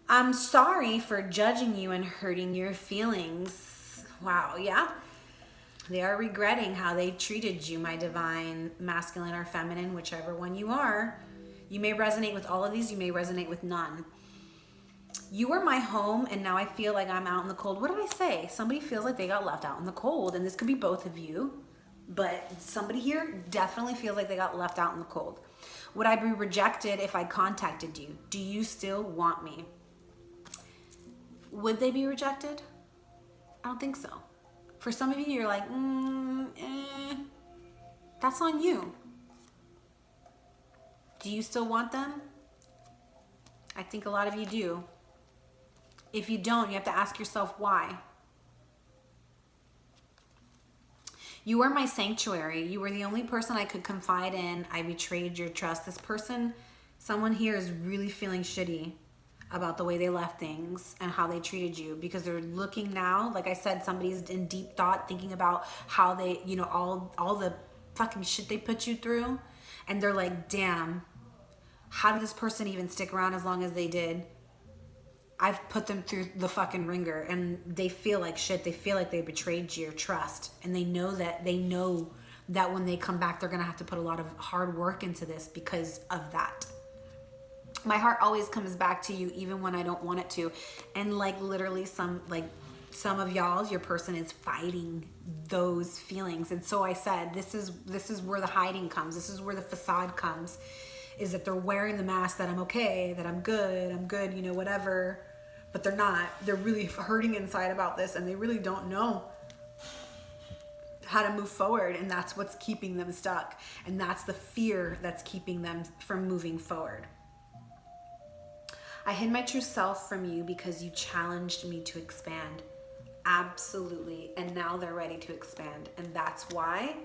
I'm sorry for judging you and hurting your feelings. Wow, yeah. They are regretting how they treated you, my divine, masculine or feminine, whichever one you are. You may resonate with all of these, you may resonate with none. You were my home and now I feel like I'm out in the cold. What did I say? Somebody feels like they got left out in the cold, and this could be both of you, but somebody here definitely feels like they got left out in the cold. Would I be rejected if I contacted you? Do you still want me? Would they be rejected? I don't think so. For some of you, you're like, that's on you. Do you still want them? I think a lot of you do. If you don't, you have to ask yourself why. You were my sanctuary. You were the only person I could confide in. I betrayed your trust. This person, someone here is really feeling shitty about the way they left things and how they treated you, because they're looking now, like I said, somebody's in deep thought thinking about how they, you know, all the fucking shit they put you through, and they're like, damn, how did this person even stick around as long as they did? I've put them through the fucking ringer, and they feel like shit. They feel like they betrayed your trust, and they know that when they come back, they're gonna have to put a lot of hard work into this because of that. My heart always comes back to you even when I don't want it to. And like literally some of y'all, your person is fighting those feelings. And so I said, this is where the hiding comes. This is where the facade comes, is that they're wearing the mask that I'm okay, that I'm good, you know, whatever. but they're not. They're really hurting inside about this, and they really don't know how to move forward, and that's what's keeping them stuck, and that's the fear that's keeping them from moving forward. I hid my true self from you because you challenged me to expand. Absolutely. And now they're ready to expand, and that's why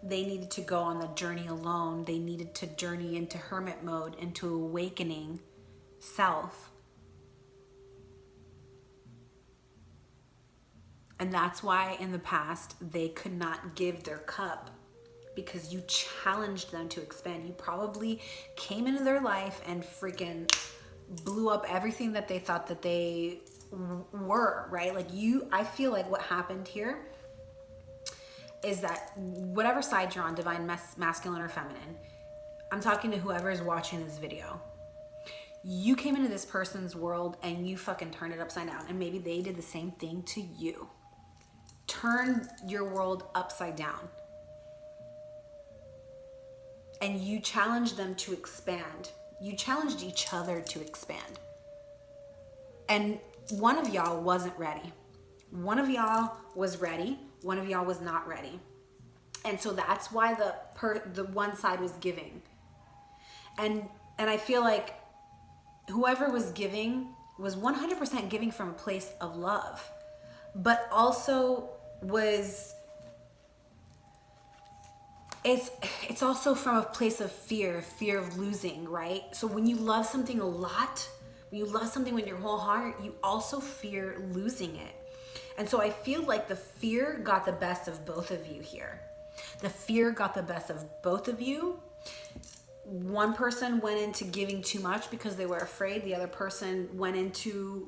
they needed to go on the journey alone. They needed to journey into hermit mode, into awakening self. And that's why in the past they could not give their cup, because you challenged them to expand. You probably came into their life and freaking blew up everything that they thought that they were, right? Like I feel like what happened here is that whatever side you're on, divine, masculine, or feminine, I'm talking to whoever is watching this video. You came into this person's world and you fucking turned it upside down, and maybe they did the same thing to you. Turn your world upside down. And you challenged them to expand. You challenged each other to expand. And one of y'all wasn't ready. One of y'all was ready. One of y'all was not ready. And so that's why the one side was giving. And I feel like whoever was giving was 100% giving from a place of love, but also was, it's also from a place of fear of losing, right? So when you love something a lot, when you love something with your whole heart, you also fear losing it. And so I feel like the fear got the best of both of you here. The fear got the best of both of you. One person went into giving too much because they were afraid. The other person went into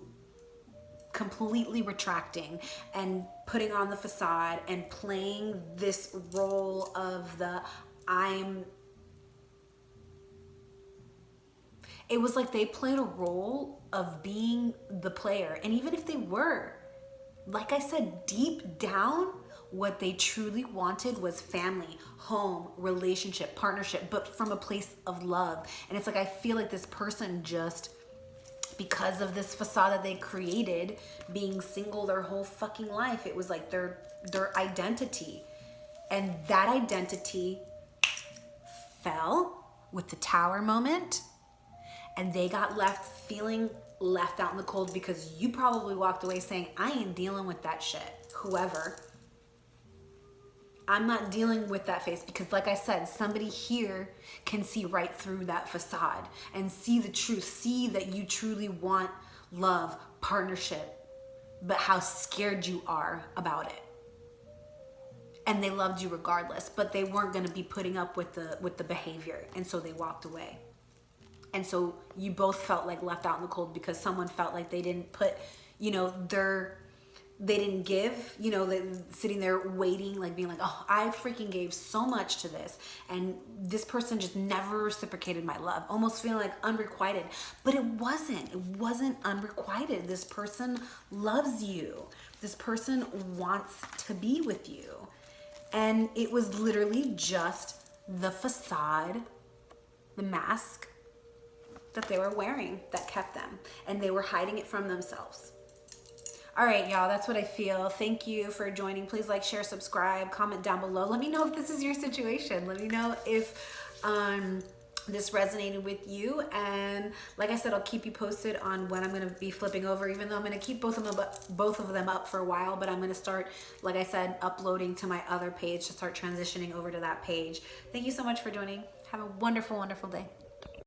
completely retracting and putting on the facade and playing this role of it was like they played a role of being the player. And even if they were, like I said, deep down, what they truly wanted was family, home, relationship, partnership, but from a place of love. And it's like, I feel like this person just, because of this facade that they created, being single their whole fucking life, it was like their identity. And that identity fell with the tower moment, and they got left feeling left out in the cold, because you probably walked away saying, I ain't dealing with that shit. Whoever, I'm not dealing with that face, because like I said, somebody here can see right through that facade and see the truth, see that you truly want love, partnership, but how scared you are about it. And they loved you regardless, but they weren't going to be putting up with the behavior, and so they walked away. And so you both felt like left out in the cold, because someone felt like they didn't put, they didn't give, sitting there waiting, like being like, oh, I freaking gave so much to this, and this person just never reciprocated my love, almost feeling like unrequited. But it wasn't unrequited. This person loves you. This person wants to be with you. And it was literally just the facade, the mask that they were wearing that kept them, and they were hiding it from themselves. All right, y'all, that's what I feel. Thank you for joining. Please like, share, subscribe, comment down below. Let me know if this is your situation. Let me know if this resonated with you. And like I said, I'll keep you posted on when I'm going to be flipping over, even though I'm going to keep both of them up for a while. But I'm going to start, like I said, uploading to my other page to start transitioning over to that page. Thank you so much for joining. Have a wonderful, wonderful day.